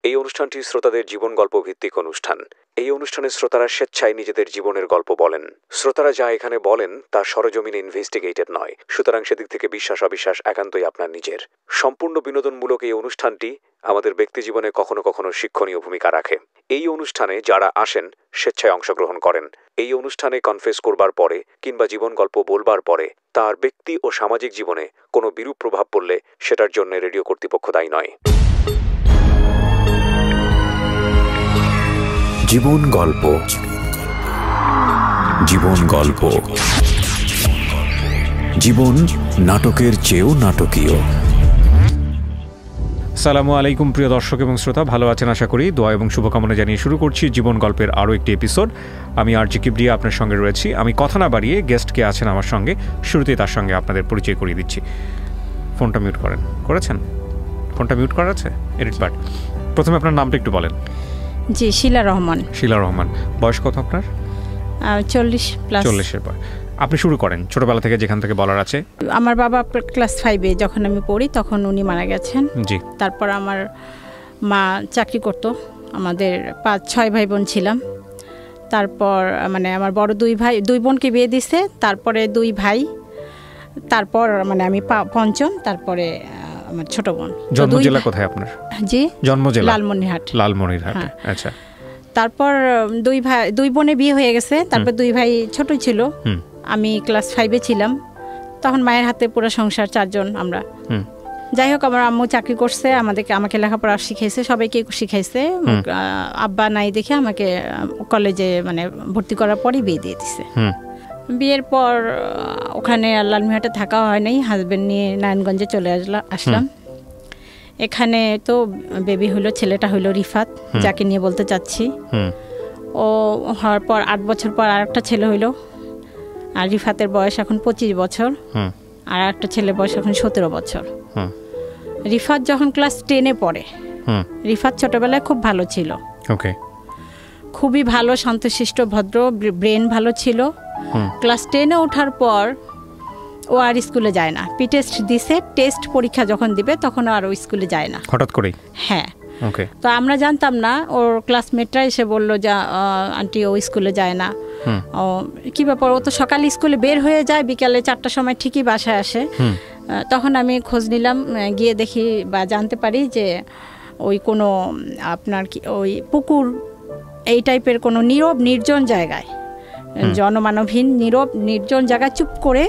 এই অনুষ্ঠানটি শ্রোতাদের জীবন গল্প ভিত্তিক অনুষ্ঠান। এই অনুষ্ঠানে শ্রোতারা স্বেচ্ছায় নিজেদের জীবনের গল্প বলেন। শ্রোতারা যা এখানে বলেন তা সরেজমিনে ইনভেস্টিগেটেড নয়, সুতরাং সেদিক থেকে বিশ্বাস অবিশ্বাস একান্তই আপনার নিজের। সম্পূর্ণ বিনোদনমূলক এই অনুষ্ঠানটি আমাদের ব্যক্তিজীবনে কখনো কখনো শিক্ষণীয় ভূমিকা রাখে। এই অনুষ্ঠানে যারা আসেন স্বেচ্ছায় অংশগ্রহণ করেন। এই অনুষ্ঠানে কনফেস করবার পরে কিংবা জীবন গল্প বলবার পরে তার ব্যক্তি ও সামাজিক জীবনে কোনো বিরূপ প্রভাব পড়লে সেটার জন্য রেডিও কর্তৃপক্ষ দায়ী নয়। জীবন গল্প, জীবন গল্প, জীবন নাটকের চেয়েও নাটকীয়। সালামু আলাইকুম প্রিয় দর্শক এবং শ্রোতা, ভালো আছেন আশা করি। দোয়া এবং শুভকামনা জানিয়ে শুরু করছি জীবন গল্পের আরও একটি এপিসোড। আমি আরজি কিবরিয়া আপনার সঙ্গে রয়েছি। আমি কথা না বাড়িয়ে গেস্ট কে আছেন আমার সঙ্গে, শুরুতেই তার সঙ্গে আপনাদের পরিচয় করিয়ে দিচ্ছি। ফোনটা মিউট করেছেন? ফোনটা মিউট করা আছে? Edit part. প্রথমে আপনার নামটা একটু বলেন। জি, শিলা রহমান। শিলা রহমান। বয়স কত আপনার? 40+। 40-এর পর আপনি শুরু করেন ছোটবেলা থেকে, যেখান থেকে বলার আছে। আমার বাবা ক্লাস 5-এ যখন আমি পড়ি তখন উনি মারা গেছেন। জি। তারপর আমার মা চাকরি করত। আমাদের 5-6 ভাই বোন ছিলাম। তারপর মানে আমার বড় 2 বোনকে বিয়ে দিছে, তারপরে 2 ভাই, তারপর মানে আমি পঞ্চম, তারপরে আমার ছোট বোন। জন্ম জেলা কোথায় আপনার? জি, জন্ম জেলা লালমনিরহাট। হ্যাঁ। আচ্ছা। তারপর 2 বোনে বিয়ে হয়ে গেছে। তারপর 2 ভাই ছোট ছিল। আমি ক্লাস 5-এ ছিলাম তখন। মায়ের হাতে পুরো সংসার, 4 জন আমরা। যাই হোক, আমার আম্মু চাকরি করছে, আমাকে লেখাপড়া শিখাইছে, সবাইকে শিখাইছে। আব্বা নাই দেখে আমাকে কলেজে মানে ভর্তি করার পরই বিয়ে দিয়ে দিছে। বিয়ের পর ওখানে লালমনিরহাটে থাকা হয় নাই, হাজবেন্ড নিয়ে নারায়ণগঞ্জে চলে আসলাম। এখানে তো বেবি হলো, ছেলেটা হলো রিফাত, যাকে নিয়ে বলতে চাচ্ছি। ও হওয়ার পর 8 বছর পর আর একটা ছেলে হইলো। আর রিফাতের বয়স এখন 25 বছর, আর একটা ছেলের বয়স এখন 17 বছর। রিফাত যখন ক্লাস 10-এ পড়ে, রিফাত ছোটবেলায় খুব ভালো ছিল। ওকে। খুবই ভালো, শান্তশিষ্ট, ভদ্র, ব্রেন ভালো ছিল। ক্লাস 10-এ ওঠার পর ও আর স্কুলে যায় না। টেস্ট দিছে, টেস্ট পরীক্ষা যখন দিবে তখন আর ও স্কুলে যায় না হঠাৎ করেই। হ্যাঁ। ওকে। তো আমরা জানতাম না। ওর ক্লাসমেটরা এসে বলল যে আন্টি ও স্কুলে যায় না। ও কি ব্যাপার, ও তো সকালে স্কুলে বের হয়ে যায়, বিকালে 4টার সময় ঠিকই বাসায় আসে। তখন আমি খোঁজ নিলাম, গিয়ে দেখি বা জানতে পারি যে ওই কোনো আপনার কি ওই পুকুর এই টাইপের কোনো নীরব নির্জন জায়গায়, জনমানবহীন নীরব নির্জন জায়গায় চুপ করে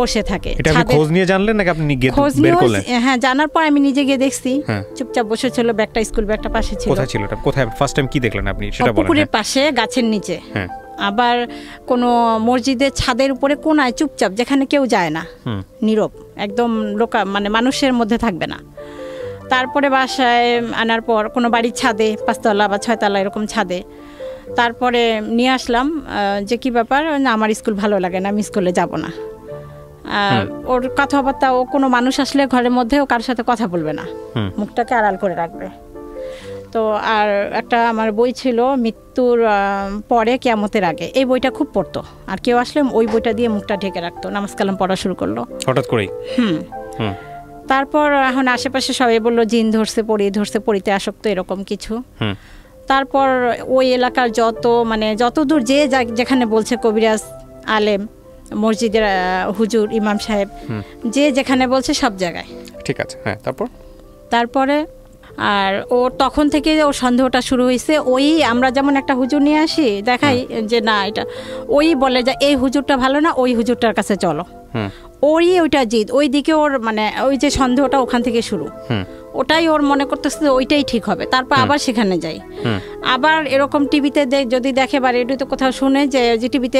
বসে থাকে। এটা আপনি খোঁজ নিয়ে জানলেন নাকি আপনি গিয়ে বের করলেন? হ্যাঁ, জানার পর আমি নিজে গিয়ে দেখছি চুপচাপ বসে ছিল। ব্যাগটা স্কুল ব্যাগটা পাশে ছিল। কোথায় ছিল এটা? কোথায় ফার্স্ট টাইম কি দেখলেন আপনি সেটা বলেন। পুকুরের পাশে, গাছের নিচে। আবার কোনো মসজিদের ছাদের উপরে কোনায় চুপচাপ, যেখানে কেউ যায় না, নীরব একদম, মানে মানুষের মধ্যে থাকবে না। তারপরে বাসায় আনার পর কোনো বাড়ির ছাদে, 5তলা বা 6তলা এরকম ছাদে, তারপরে নিয়ে আসলাম যে কি ব্যাপার, না আমার স্কুল ভালো লাগে না, আমি স্কুলে যাব না। ওর কথাবার্তা, ও কোনো মানুষ আসলে ঘরের মধ্যে ও কারোর সাথে কথা বলবে না, মুখটাকে আড়াল করে রাখবে। তো আর একটা আমার বই ছিল মৃত্যুর পরে কিয়ামতের আগে, এই বইটা খুব পড়তো। আর কেউ আসলে ওই বইটা দিয়ে মুখটা ঢেকে রাখতো। নামাজ কালাম পড়া শুরু করলো হঠাৎ করেই। তারপর এখন আশেপাশে সবাই বললো জিন ধরছে, পড়িতে আসক্ত, এরকম কিছু। তারপর ওই এলাকার যত দূর যেখানে বলছে কবিরাজ, আলেম, মসজিদের হুজুর, ইমাম সাহেব, যে যেখানে বলছে সব জায়গায়। ঠিক আছে। হ্যাঁ। তারপরে আর ও তখন থেকে ওর সন্দেহটা শুরু হয়েছে। ওই আমরা যেমন একটা হুজুর নিয়ে আসি, দেখাই যে না এটা, ওই বলে যে এই হুজুরটা ভালো না, ওই হুজুরটার কাছে চলো। ওইটা জিদ, ওই দিকে ওর মানে ওই যে সন্দেহটা ওখান থেকে শুরু। ওটাই ওর মনে করতেছে যে ওইটাই ঠিক হবে। তারপর আবার সেখানে যাই। আবার এরকম টিভিতে যদি দেখে বা রেডিওতে কোথাও শুনে যে টিভিতে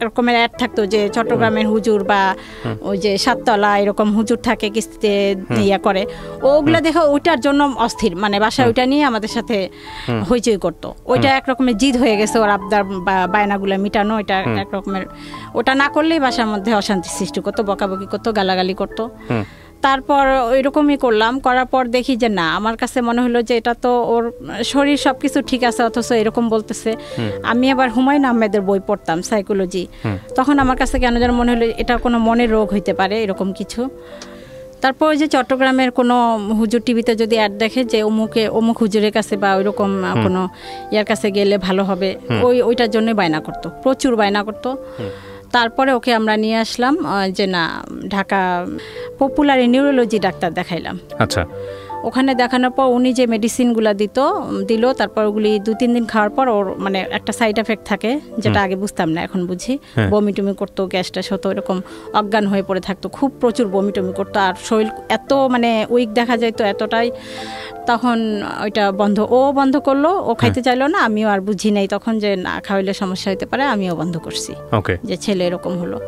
এরকমের অ্যাড থাকতো যে চট্টগ্রামের হুজুর বা ওই যে 7তলা এরকম হুজুর থাকে, কিস্তিতে ইয়া করে, ওগুলো দেখে ওইটার জন্য অস্থির, মানে বাসায় ওইটা নিয়ে আমাদের সাথে হইচই করতো। ওইটা একরকমের জিদ হয়ে গেছে ওর, আবদার বা বায়নাগুলো মিটানো। এটা একরকমের, ওটা না করলেই বাসার মধ্যে অশান্তি সৃষ্টি করতো, বকাবকি করতো, গালাগালি করতো। তারপর ওইরকমই করার পর দেখি যে না, আমার কাছে মনে হলো যে এটা তো ওর শরীর সব কিছু ঠিক আছে, অথচ এরকম বলতেছে। আমি আবার হুমায়ুন আহমেদের বই পড়তাম, সাইকোলজি। তখন আমার কাছে কেন যেন মনে হলো এটা কোনো মনের রোগ হইতে পারে, এরকম কিছু। তারপর ওই যে চট্টগ্রামের কোনো হুজুর টিভিতে যদি অ্যাড দেখে যে অমুক হুজুরের কাছে বা ওইরকম কোনো ইয়ার কাছে গেলে ভালো হবে, ওইটার জন্য বায়না করতো, প্রচুর বায়না করতো। তারপরে ওকে আমরা নিয়ে আসলাম যে না, ঢাকা পপুলার নিউরোলজি ডাক্তার দেখাইলাম। আচ্ছা। ওখানে দেখানোর পর উনি যে মেডিসিনগুলো দিল, তারপর ওগুলি 2-3 দিন খাওয়ার পর ওর মানে একটা সাইড এফেক্ট থাকে, যেটা আগে বুঝতাম না, এখন বুঝি। বমি টমি করতো, গ্যাস ট্যাস হতো, এরকম অজ্ঞান হয়ে পড়ে থাকতো, খুব প্রচুর বমি টমি করতো, আর শরীর এত মানে উইক দেখা যায় তো এতটাই। তখন ওইটা বন্ধ করলো, ও খাইতে চাইলো না, আমিও আর বুঝি নাই তখন যে না খাওয়াইলে সমস্যা হতে পারে, আমিও বন্ধ করছি। যে ছেলে এরকম হলো,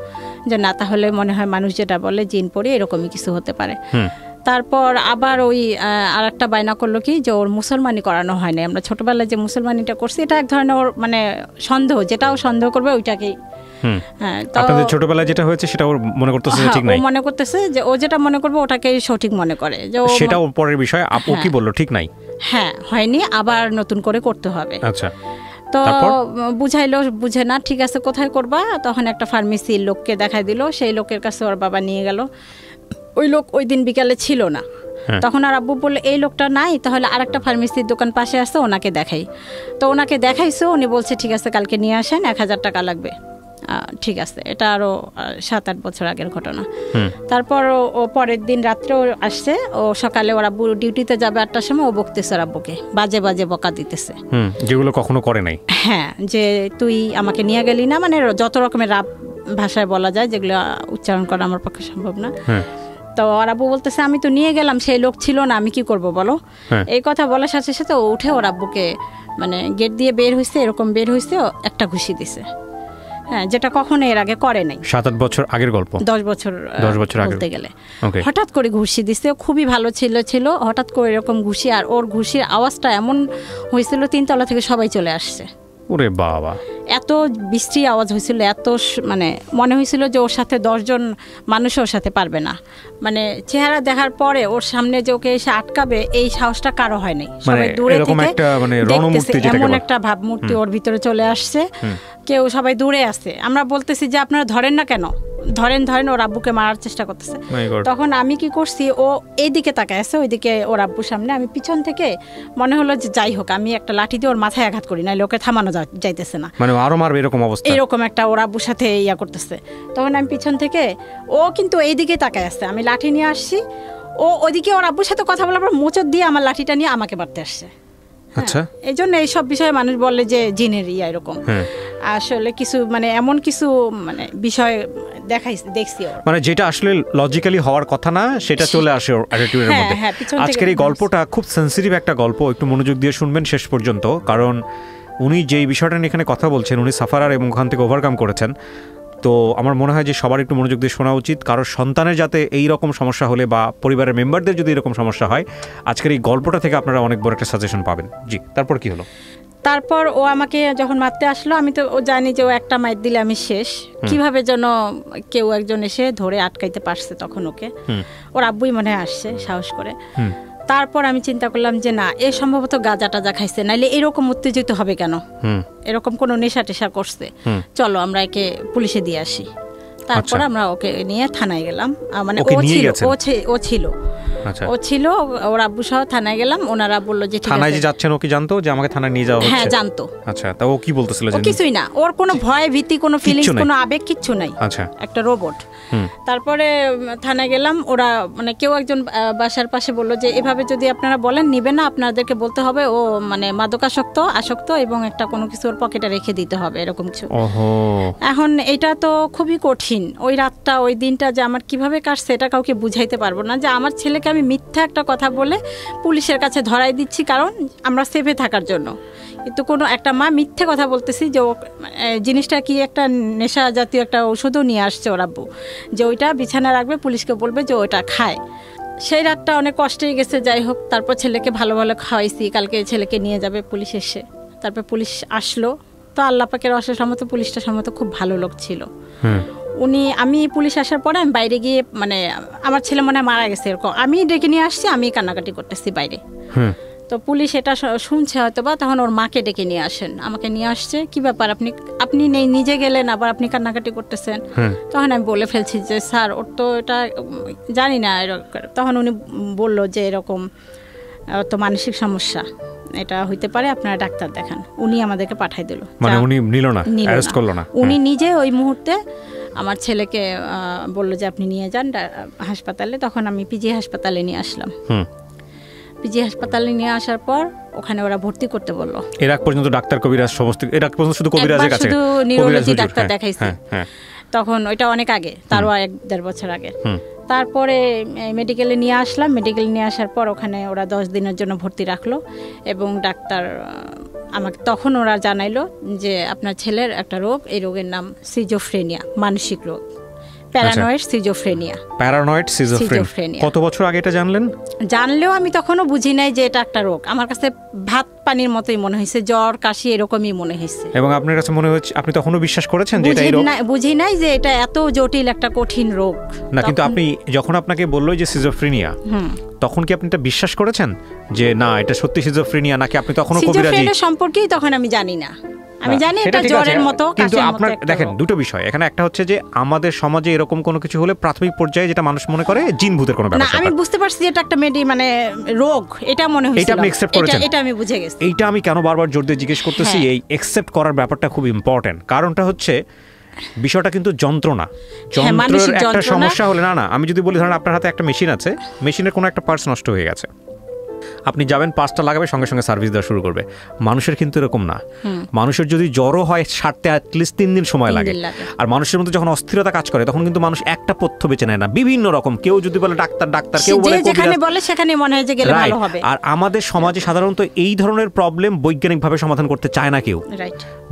যে না তাহলে মনে হয় মানুষ যেটা বলে জিন পড়ে এরকমই কিছু হতে পারে। তারপর আবার ওই আর একটা বায়না করলো কি যে ওর মুসলমানি করানো হয় না। আমরা ছোটবেলায় যে মুসলমানিটা করছি এটা এক ধরনের ওর মানে সন্দেহ, যেটাও সন্দেহ করবে ওইটাকেই। হ্যাঁ, আপনাদের ছোটবেলায় যেটা হয়েছে সেটা ওর মনে করতেছে যে ঠিক নাই, ও মনে করতেছে যে ও যেটা মনে করবে ওটাকেই সঠিক মনে করে, যে সেটা ওর পরের বিষয়। আপু কি বললো ঠিক নাই? হ্যাঁ, হয়নি, আবার নতুন করে করতে হবে। আচ্ছা। তো বুঝাইলো, বুঝে না, ঠিক আছে কোথায় করবা? তখন একটা ফার্মেসির লোককে দেখাই দিল, সেই লোকের কাছে ওর বাবা নিয়ে গেল। ওই লোক ওই দিন বিকালে ছিল না। তখন আর আব্বু বললো এই লোকটা নাই, তাহলে আরেকটা ফার্মেসির দোকান পাশে আসছে, ওনাকে দেখাই। তো ওনাকে দেখাইছে, উনি বলছে ঠিক আছে কালকে নিয়ে আসেন, 1000 টাকা লাগবে। ঠিক আছে, এটা আরও 7-8 বছর আগের ঘটনা। তারপর ও পরের দিন রাত্রেও আসছে, ও সকালে ওর আব্বু ডিউটিতে যাবে 8টার সময়, ও বকতেছে ওর আব্বুকে, বাজে বাজে বকা দিতেছে, যেগুলো কখনো করে নাই। হ্যাঁ, যে তুই আমাকে নিয়ে গেলি না, মানে যত রকমের রাব ভাষায় বলা যায়, যেগুলো উচ্চারণ করা আমার পক্ষে সম্ভব না। তো ওর আব্বু বলতেছে আমি তো নিয়ে গেলাম, সেই লোক ছিল না, আমি কি করব বলো। এই কথা বলার সাথে সাথে ও উঠে ওর আব্বুকে মানে গেট দিয়ে বের হয়েছে, এরকম বের হয়েছে, একটা ঘুষি দিছে। হ্যাঁ, যেটা কখনো এর আগে করে নাই। 7-8 বছর আগের গল্প, 10 বছর বলতে গেলে। হঠাৎ করে ঘুষি দিছে, খুবই ভালো ছিল, হঠাৎ করে এরকম ঘুষি, আর ওর ঘুষির আওয়াজটা এমন হয়েছিল 3 তলা থেকে সবাই চলে আসছে। ওরে বাবা, এত বৃষ্টি আওয়াজ হয়েছিল, এত মানে মনে হয়েছিল যে ওর সাথে 10 জন মানুষ ওর সাথে পারবে না। মানে চেহারা দেখার পরে ওর সামনে যে ওকে এসে আটকাবে এই সাহসটা কারো হয় নাই। সবাই দূরে থেকে দেখতেছে, এমন একটা ভাবমূর্তি ওর ভিতরে চলে আসছে, কেউ সবাই দূরে আছে। আমরা বলতেছি যে আপনারা ধরেন না কেন, ধরেন ওর আব্বুকে মারার চেষ্টা করতেছে। তখন আমি কি করছি, ও এইদিকে তাকায় আছে, ওইদিকে ওর আব্বুর সামনে, আমি পিছন থেকে মনে হলো যে যাই হোক আমি একটা লাঠি দিয়ে ওর মাথায় আঘাত করি, নাহলে ওকে থামানো যাইতেছে না, মানে আরো মারবে এরকম অবস্থা, এরকম একটা ওর আব্বুর সাথে ইয়া করতেছে। তখন আমি পিছন থেকে, ও কিন্তু এইদিকে তাকায় আসছে, আমি লাঠি নিয়ে আসছি, ও ওইদিকে ওর আব্বুর সাথে কথা বলার পর মোচড় দিয়ে আমার লাঠিটা নিয়ে আমাকে মারতে আসছে। আচ্ছা, এই জন্য এইসব বিষয়ে মানুষ বলে যে জিনের ইয়া এরকম। আসলে কিছু মানে এমন কিছু মানে বিষয় দেখছি ওর, মানে যেটা আসলে লজিক্যালি হওয়ার কথা না সেটা চলে আসে ওর অ্যাটিটিউডের মধ্যে। আজকের এই গল্পটা খুব সেনসিটিভ একটা গল্প, একটু মনোযোগ দিয়ে শুনবেন শেষ পর্যন্ত, কারণ উনি যেই বিষয়টা নিয়ে এখানে কথা বলছেন উনি সাফারার এবং ওখান থেকে ওভারকাম করেছেন। তো আমার মনে হয় যে সবার একটু মনোযোগ দিয়ে শোনা উচিত, কারোর সন্তানের যাতে এই রকম সমস্যা হলে বা পরিবারের মেম্বারদের যদি এরকম সমস্যা হয়, আজকের এই গল্পটা থেকে আপনারা অনেক বড় একটা সাজেশন পাবেন। জি, তারপর কি হলো? তারপর ও আমাকে যখন মারতে আসলো, আমি তো ও জানি যে ও একটা মাইর দিলে আমি শেষ, কিভাবে যেন কেউ একজন এসে ধরে আটকাইতে পারছে তখন ওকে, ওর আব্বুই মনে হয় আসছে সাহস করে। তারপর আমি চিন্তা করলাম যে না, এ সম্ভবত গাঁজা টাজা খাইছে, নাইলে এরকম উত্তেজিত হবে কেন, এরকম কোনো নেশা টেশা করছে, চলো আমরা একে পুলিশে দিয়ে আসি। তারপর আমরা ওকে নিয়ে থানায় গেলাম, মানে ও ছিল ও ছিল ওর আব্বু সহ থানায় গেলাম। ওনারা বললো যে থানায় যে যাচ্ছেন ও কি জানতো যে আমাকে থানায় নিয়ে যাওয়া হচ্ছে? হ্যাঁ, জানতো। আচ্ছা, তা ও কি বলতেছিল? ও কিছুই না, ওর কোনো ভয় ভীতি, কোনো ফিলিংস, কোনো আবেগ কিচ্ছু নাই। আচ্ছা, একটা রোবট। তারপরে থানায় গেলাম, ওরা মানে কেউ একজন বাসার পাশে বললো যে এভাবে যদি আপনারা বলেন নিবে না, আপনাদেরকে বলতে হবে ও মানে আসক্ত এবং একটা কোনো কিছু ওর পকেটে রেখে দিতে হবে, এরকম কিছু। এখন এটা তো খুবই কঠিন। ওই রাতটা, ওই দিনটা যে আমার কিভাবে কাটছে এটা কাউকে বুঝাইতে পারবো না, যে আমার ছেলেকে আমি মিথ্যা একটা কথা বলে পুলিশের কাছে ধরাই দিচ্ছি কারণ আমরা সেফে থাকার জন্য। কিন্তু কোনো একটা মা মিথ্যে কথা বলতেছি যে জিনিসটা কি একটা নেশা জাতীয় একটা ওষুধও নিয়ে আসছে ওর আব্বু, যে ওইটা বিছানা রাখবে, পুলিশকে বলবে যে ওইটা খায়। সেই রাতটা অনেক কষ্টেই গেছে। যাই হোক, তারপর ছেলেকে ভালো ভালো খাওয়াইছি, কালকে ছেলেকে নিয়ে যাবে পুলিশ এসে। তারপর পুলিশ আসলো, তো আল্লাহ পাকের অশেষ রহমতে পুলিশটা সম্ভবত খুব ভালো লোক ছিল। আমি পুলিশ আসার পরে আমি বাইরে গিয়ে মানে আমার ছেলে মনে হয় মারা গেছে এরকম, আমি ডেকে নিয়ে আসছি, আমি কান্নাকাটি করতেছি বাইরে। তো পুলিশ এটা শুনছে হয়তো বা, তখন ওর মাকে ডেকে নিয়ে আসেন, আমাকে নিয়ে আসছে, কি ব্যাপার আপনি নিজে গেলেন আবার আপনি কান্নাকাটি করতেছেন। তখন আমি বলে ফেলছি যে স্যার ওর তো এটা জানি না এরকম। তখন উনি বলল যে এরকম তো মানসিক সমস্যা, এটা হইতে পারে, আপনারা ডাক্তার দেখান। উনি আমাদেরকে পাঠাই দিল, মানে উনি নিল না, অ্যারেস্ট করলো না। উনি নিজে ওই মুহূর্তে আমার ছেলেকে বললো যে আপনি নিয়ে যান হাসপাতালে। তখন আমি পিজি হাসপাতালে নিয়ে আসলাম। পিজি হাসপাতালে নিয়ে আসার পর ওখানে ওরা ভর্তি করতে বললো। এর আগ পর্যন্ত ডাক্তার কবিরাজ সমস্ত, এর আগ পর্যন্ত শুধু কবিরাজের কাছে, শুধু নিউরোলজি ডাক্তার দেখাইছি। তখন ওইটা অনেক আগে, তারও 1-1.5 বছর আগে। তারপরে মেডিকেলে নিয়ে আসলাম। মেডিকেলে নিয়ে আসার পর ওখানে ওরা 10 দিনের জন্য ভর্তি রাখলো এবং ডাক্তার আমাকে তখন ওরা জানাইলো যে আপনার ছেলের একটা রোগ, এই রোগের নাম সিজোফ্রেনিয়া, মানসিক রোগ, প্যারানয়েড সিজোফ্রেনিয়া। Paranoid schizophrenia. কত বছর আগে এটা জানলেন? জানলেও আমি তখনও বুঝি নাই যে এটা একটা রোগ। আমার কাছে ভাত পানির মতোই মনে হয়েছে, জ্বর কাশি এরকমই মনে হয়েছে। এবং আপনার কাছে মনে হচ্ছে, আপনি তখনও বিশ্বাস করেছেন যে এটা এই রোগ? বুঝি নাই যে এটা এত জটিল একটা কঠিন রোগ না। কিন্তু আপনি যখন আপনাকে বললো যে সিজোফ্রেনিয়া, তখন কি আপনি এটা বিশ্বাস করেছেন যে না এটা সত্যি সিজোফ্রেনিয়া, নাকি আপনি তখনও কবিরাজি? সিজোফ্রেনিয়া সম্পর্কেই তখন আমি জানি না। আমি জানি এটা জ্বরের মতো, কিন্তু আপনার দেখেন দুটো বিষয় এখানে। একটা হচ্ছে যে আমাদের সমাজে এরকম কোনো কিছু হলে প্রাথমিক পর্যায়ে যেটা মানুষ মনে করে জিন ভূতের কোনো ব্যাপার। না, আমি বুঝতে পারছি যে এটা একটা মানে রোগ, এটা মনে হয়েছিল। এটা আপনি অ্যাকসেপ্ট করেছেন? এটা আমি বুঝে গেছি। এইটা আমি কেন বারবার জোর দিয়ে জিজ্ঞেস করতেছি, এই অ্যাকসেপ্ট করার ব্যাপারটা খুব ইম্পর্টেন্ট। কারণটা হচ্ছে বিষয়টা কিন্তু যন্ত্রণা, যন্ত্রের একটা সমস্যা হলে না, আমি যদি বলি ধরেন আপনার হাতে একটা মেশিন আছে, মেশিনের কোনো একটা পার্টস নষ্ট হয়ে গেছে, আপনি যাবেন পাঁচটা লাগাবে, সঙ্গে সঙ্গে সার্ভিস দেওয়া শুরু করবে। মানুষের কিন্তু এরকম না। মানুষের যদি জ্বরও হয় সারতে অ্যাটলিস্ট 3 দিন সময় লাগে। আর মানুষের মধ্যে যখন অস্থিরতা কাজ করে তখন কিন্তু মানুষ একটা পথ্য বেছে নেয় না, বিভিন্ন রকম। কেউ যদি বলে ডাক্তার ডাক্তার, কেউ বলে যেখানে বলে সেখানে মনে হয় যে গেলে ভালো হবে। আর আমাদের সমাজে সাধারণত এই ধরনের প্রবলেম বৈজ্ঞানিকভাবে সমাধান করতে চায় না কেউ,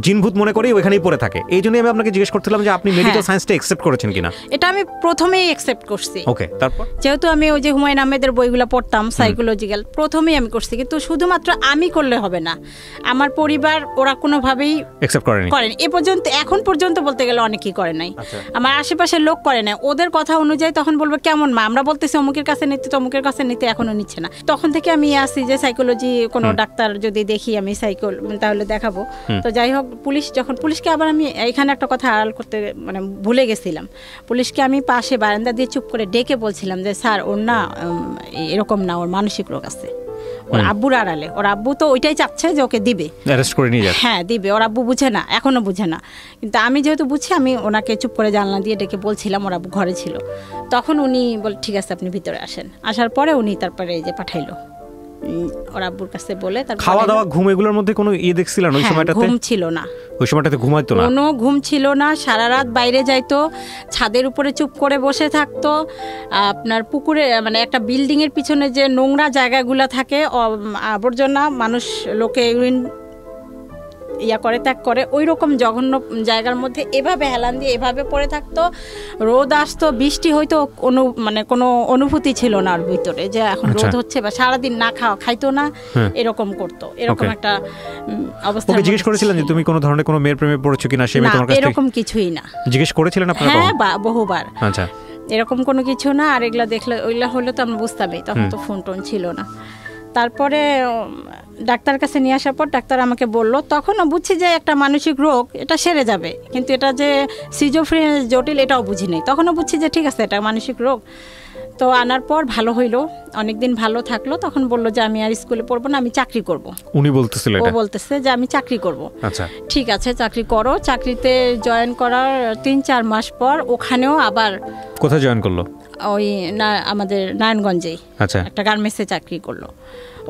জিনভূত মনে করে ওইখানেই পড়ে থাকে। এই জন্যই আমি আপনাকে জিজ্ঞেস করছিলাম যে আপনি মেডিকেল সায়েন্সটা অ্যাকসেপ্ট করেছেন কিনা। এটা আমি প্রথমেই অ্যাকসেপ্ট করছি। ওকে, তারপর যেহেতু আমি ওই যে হুমায়ুন আহমেদের বইগুলো পড়তাম সাইকোলজিক্যাল, প্রথমেই আমি করছি। কিন্তু শুধুমাত্র আমি করলে হবে না, আমার পরিবার ওরা কোনোভাবেই অ্যাকসেপ্ট করেনি। এ পর্যন্ত, এখন পর্যন্ত বলতে গেলে অনেকেই করে নাই। আমার আশেপাশের লোক করে নাই। ওদের কথা অনুযায়ী তখন বলবো কেমন মা, আমরা বলতেছি অমুকের কাছে নিতে, তমুকের কাছে নিতে, এখনো নিচ্ছে না। তখন থেকে আমি আসি যে সাইকোলজি কোনো ডাক্তার যদি দেখি আমি তাহলে দেখাবো। তো যাই হোক, পুলিশকে আবার আমি এখানে একটা কথা আড়াল করতে মানে ভুলে গেছিলাম। পুলিশকে আমি পাশে বারান্দা দিয়ে চুপ করে ডেকে বলছিলাম যে স্যার ওর না এরকম না, ওর মানসিক রোগ আছে। ওর আব্বুর আড়ালে, ওর আব্বু তো ওইটাই চাচ্ছে যে ওকে দিবে, অ্যারেস্ট করে নিয়ে যাবে। হ্যাঁ দিবে, ওর আব্বু বুঝে না, এখনো বুঝে না। কিন্তু আমি যেহেতু বুঝছি, আমি ওনাকে চুপ করে জানলা দিয়ে ডেকে বলছিলাম, ওর আব্বু ঘরে ছিল। তখন উনি বল ঠিক আছে আপনি ভিতরে আসেন। আসার পরে উনি তারপরে এই যে পাঠাইলো ওর আব্বুর কাছে বলে। তারপর খাওয়া দাওয়া ঘুম এগুলোর মধ্যে কোনো দেখছিলেন ওই সময়টাতে? ঘুম ছিল না, ওই সময়টাতে ঘুমাইতো না, কোনো ঘুম ছিল না। সারা রাত বাইরে যাইতো, ছাদের উপরে চুপ করে বসে থাকতো। আপনার পুকুরে মানে একটা বিল্ডিং এর পিছনে যে নোংরা জায়গাগুলো থাকে, আবর্জনা, মানুষ লোকে ইউরিন করে ত্যাগ করে, ওই রকম জঘন্য জায়গার মধ্যে এভাবে হেলান দিয়ে এভাবে পড়ে থাকতো। রোদ আসতো, বৃষ্টি হয়তো মানে কোনো অনুভূতি ছিল না ওর ভিতরে যে এখন রোদ হচ্ছে, বা সারাদিন না খাইতো না, এরকম করতো। এরকম একটা অবস্থা। জিজ্ঞেস করেছিলেন যে তুমি কোনো ধরনের কোনো মেয়ের প্রেমে পড়েছো কিনা? সে মেয়ে তোমার কাছে এরকম কিছুই না। জিজ্ঞেস করেছিলেন আপনারা? হ্যাঁ, বহুবার। আচ্ছা, এরকম কোনো কিছু না। আর এগুলা দেখলে ওইগুলা হলে তো আমরা বুঝতামই, তখন তো ফোন টোন ছিল না। তারপরে ডাক্তার কাছে নিয়ে আসার পর ডাক্তার আমাকে বলল, তখনও বুঝছি যে একটা মানসিক রোগ, এটা সেরে যাবে, কিন্তু এটা যে সিজোফ্রেনিয়া জটিল এটাও বুঝি নেই। তখনও বুঝছি যে ঠিক আছে এটা মানসিক রোগ। তো আনার পর ভালো হইলো, অনেকদিন ভালো থাকলো। তখন বললো যে আমি আর স্কুলে পড়বো না, আমি চাকরি করব। উনি বলতেছিল, ও বলতেছে যে আমি চাকরি করব। আচ্ছা ঠিক আছে চাকরি করো। চাকরিতে জয়েন করার 3-4 মাস পর ওখানেও আবার, কোথায় জয়েন করলো? ওই না আমাদের নারায়ণগঞ্জেই একটা গার্মেন্টসে চাকরি করলো।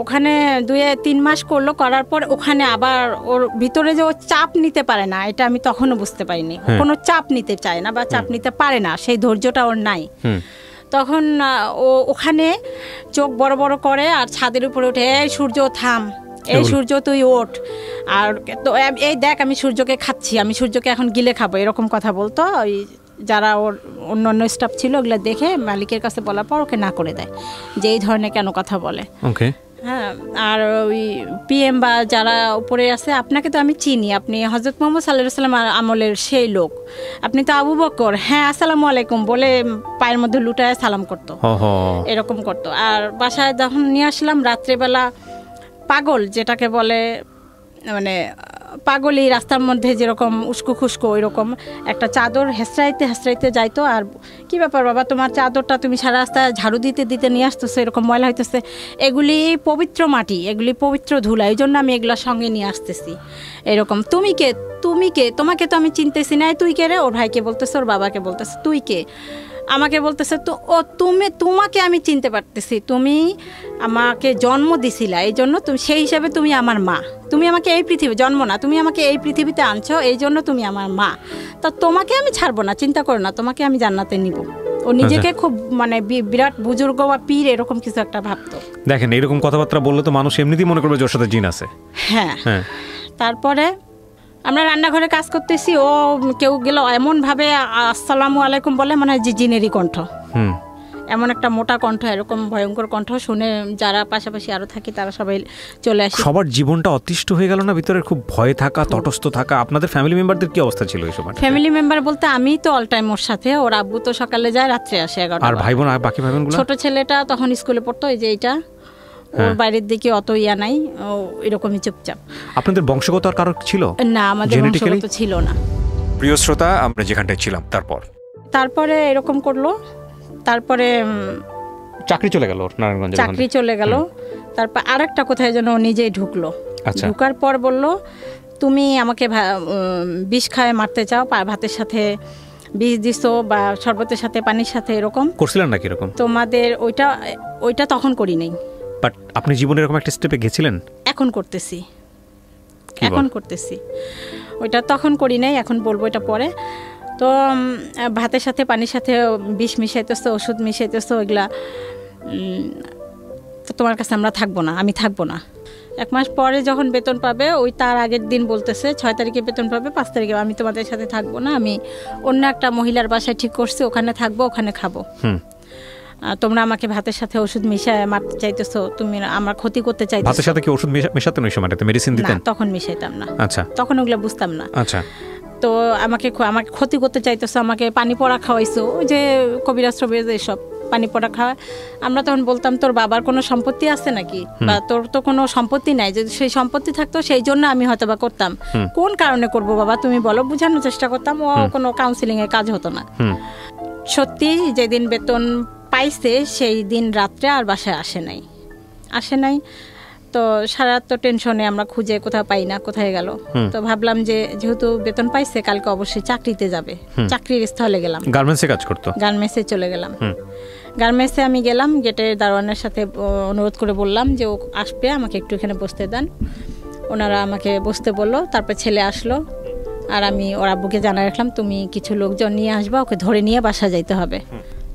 ওখানে 2-3 মাস করলো, করার পর ওখানে আবার ওর ভিতরে যে ও চাপ নিতে পারে না, এটা আমি তখনও বুঝতে পারিনি। কোনো চাপ নিতে চায় না বা চাপ নিতে পারে না, সেই ধৈর্যটা ওর নাই। তখন ও ওখানে চোখ বড় বড় করে আর ছাদের উপরে উঠে, এই সূর্য থাম, এই সূর্য তুই ওঠ, আর তো এই দেখ আমি সূর্যকে খাচ্ছি, আমি সূর্যকে এখন গিলে খাবো, এরকম কথা বলতো। ওই যারা ওর অন্যান্য স্টাফ ছিল ওগুলো দেখে মালিকের কাছে বলার পর ওকে না করে দেয় যে এই ধরনের কেন কথা বলে। ওকে হ্যাঁ। আর ওই পিএম বা যারা উপরে আছে, আপনাকে তো আমি চিনি, আপনি হযরত মুহাম্মদ সাল্লাল্লাহু আলাইহি ওয়াসাল্লাম আমলের সেই লোক, আপনি তো আবু বকর, হ্যাঁ আসসালামু আলাইকুম বলে পায়ের মধ্যে লুটায় সালাম করতো, এরকম করতো। আর বাসায় যখন নিয়ে আসলাম রাত্রেবেলা পাগল যেটাকে বলে, মানে পাগলই রাস্তার মধ্যে যেরকম উস্কো খুস্কো ওই রকম একটা চাদর হেসড়াইতে হেসড়াইতে যাইতো। আর কি ব্যাপার বাবা, তোমার চাদরটা তুমি সারা রাস্তা ঝাড়ু দিতে দিতে নিয়ে আসতেছো, এরকম ময়লা হইতেছে। এগুলি পবিত্র মাটি, এগুলি পবিত্র ধুলা, এই জন্য আমি এগুলোর সঙ্গে নিয়ে আসতেছি। এরকম তুমি কে, তুমি কে, তোমাকে তো আমি চিনতেছি না, তুই কে রে? ওর ভাইকে বলতেছে, ওর বাবাকে বলতেছে তুই কে, আমাকে বলতেছে তো ও তোমাকে আমি চিনতে পারতেছি, তুমি আমাকে জন্ম দিছিলা, এই জন্য তুমি সেই হিসাবে তুমি আমার মা। তুমি আমাকে এই পৃথিবী জন্ম না, তুমি আমাকে এই পৃথিবীতে আনছো, এই জন্য তুমি আমার মা। তা তোমাকে আমি ছাড়বো না, চিন্তা করো না, তোমাকে আমি জান্নাতে নিব। ও নিজেকে খুব মানে বিরাট বুজুর্গ বা পীর এরকম কিছু একটা ভাবতো। দেখেন এরকম কথাবার্তা বললে তো মানুষ এমনিতেই মনে করবে যে ওর সাথে জিন আছে। হ্যাঁ, হ্যাঁ। তারপরে আমরা রান্নাঘরে কাজ করতেছি, ও কেউ গেল এমনভাবে আসসালামু আলাইকুম বলে, মানে যে জিনেরই কণ্ঠ, এমন একটা মোটা কণ্ঠ, এরকম ভয়ঙ্কর কণ্ঠ শুনে যারা পাশাপাশি আরো থাকি তারা সবাই চলে আসে। সবার জীবনটা অতিষ্ঠ হয়ে গেল না, ভিতরে খুব ভয় থাকা, তটস্থ থাকা। আপনাদের ফ্যামিলি মেম্বারদের কি অবস্থা ছিল এই সময়? ফ্যামিলি মেম্বার বলতে আমি তো অল টাইম ওর সাথে, ওর আব্বু তো সকালে যায় রাত্রে আসে 11টা। আর ভাই বোন, আর বাকি ভাই বোনগুলো? ছোট ছেলেটা তখন স্কুলে পড়তো, এই যে এইটা, ওর বাইরের দিকে অত ইয়া নাই, ও এরকমই চুপচাপ। আপনাদের বংশগত আর কারো ছিল না? আমাদের বংশগত ছিল না। প্রিয় শ্রোতা, আমরা যেখানটায় ছিলাম তারপরে এরকম করলো, তারপরে চাকরি চলে গেল নারায়ণগঞ্জে, চাকরি চলে গেল। তারপর আরেকটা কোথায় যেন নিজেই ঢুকলো। ঢুকার পর বলল তুমি আমাকে বিষ খায় মারতে চাও, ভাতের সাথে বিষ দিছো বা শরবতের সাথে পানির সাথে, এরকম করছিলেন নাকি? এরকম তোমাদের ওইটা তখন করি নাই। বাট আপনি জীবনে এরকম একটা স্টেপে গেছিলেন? এখন করতেছি, ওইটা তখন করি নাই, এখন বলবো এটা পরে। তো ভাতের সাথে পানির সাথে বিষ মিশাইতেছো, ওষুধ মিশাইতেছো, ওইগুলা তো তোমার কাছে আমরা থাকবো না, আমি থাকবো না। 1 মাস পরে যখন বেতন পাবে, ওই তার আগের দিন বলতেছে 6 তারিখে বেতন পাবে, 5 তারিখে আমি তোমাদের সাথে থাকবো না, আমি অন্য একটা মহিলার বাসায় ঠিক করছি, ওখানে থাকবো, ওখানে খাবো। তোমরা আমাকে ভাতের সাথে ওষুধ মিশায় মারতে চাইতেছো, তুমি আমার ক্ষতি করতে চাইতেছো। ভাতের সাথে কি ওষুধ মেশাতেন ওই সময়টাতে? মেডিসিন দিতেন? না, তখন মিশাইতাম না। আচ্ছা, তখন ওগুলো বুঝতাম না। আচ্ছা, তো আমাকে ক্ষতি করতে চাইতেছো, আমাকে পানি পড়া খাওয়াইছো, ওই যে কবিরাজ টবিরাজ এসব পানি পড়া খাওয়া। আমরা তখন বলতাম তোর বাবার কোনো সম্পত্তি আছে নাকি, বা তোর তো কোনো সম্পত্তি নাই, যদি সেই সম্পত্তি থাকতো সেই জন্য আমি হয়তো বা করতাম। কোন কারণে করব বাবা তুমি বলো, বোঝানোর চেষ্টা করতাম। ও কোনো কাউন্সিলিং এর কাজ হতো না। সত্যি যেদিন বেতন পাইছে সেই দিন রাত্রে আর বাসায় আসে নাই। তো সারা রাত তো টেনশনে, আমরা খুঁজে কোথাও পাই না, কোথায় গেল। তো ভাবলাম যে যেহেতু বেতন পাইছে কালকে অবশ্যই চাকরিতে যাবে, চাকরির স্থলে গেলাম। গার্মেন্টসে কাজ করতো, গার্মেন্টসে চলে গেলাম। গার্মেন্টসে আমি গেলাম, গেটের দারোয়ানের সাথে অনুরোধ করে বললাম যে ও আসবে, আমাকে একটু এখানে বসতে দেন। ওনারা আমাকে বসতে বললো। তারপর ছেলে আসলো, আর আমি ওর আব্বুকে জানাই রাখলাম তুমি কিছু লোকজন নিয়ে আসবা, ওকে ধরে নিয়ে বাসা যাইতে হবে।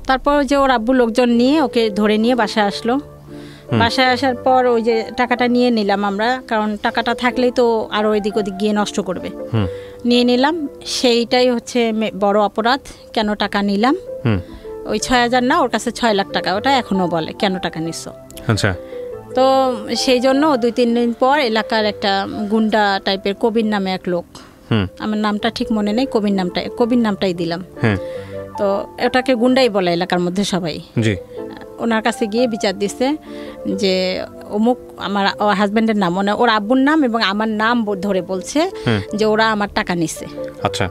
তারপর যে ওর আব্বু লোকজন নিয়ে ওকে ধরে নিয়ে বাসায় আসলো। বাসায় আসার পর ওই যে টাকাটা নিয়ে নিলাম আমরা, কারণ টাকাটা থাকলেই তো আরো এদিক ওদিক গিয়ে নষ্ট করবে। নিয়ে নিলাম, সেইটাই হচ্ছে বড় অপরাধ। কেন টাকা নিলাম? ওই 6,000 না, ওর কাছে 6 লাখ টাকা, ওটা এখনো বলে কেন টাকা নিচ্ছ। আচ্ছা, তো সেই জন্য 2-3 দিন পর এলাকার একটা গুন্ডা টাইপের কবির নামে এক লোক, আমার নামটা ঠিক মনে নেই, কবির নামটাই দিলাম। তো ওটাকে গুন্ডাই বলে এলাকার মধ্যে সবাই। ওনার কাছে গিয়ে বিচার দিচ্ছে যে অমুক, আমার হাজবেন্ডের নাম, মানে ওর আব্বুর নাম এবং আমার নাম ধরে বলছে যে ওরা আমার টাকা নিচ্ছে। আচ্ছা,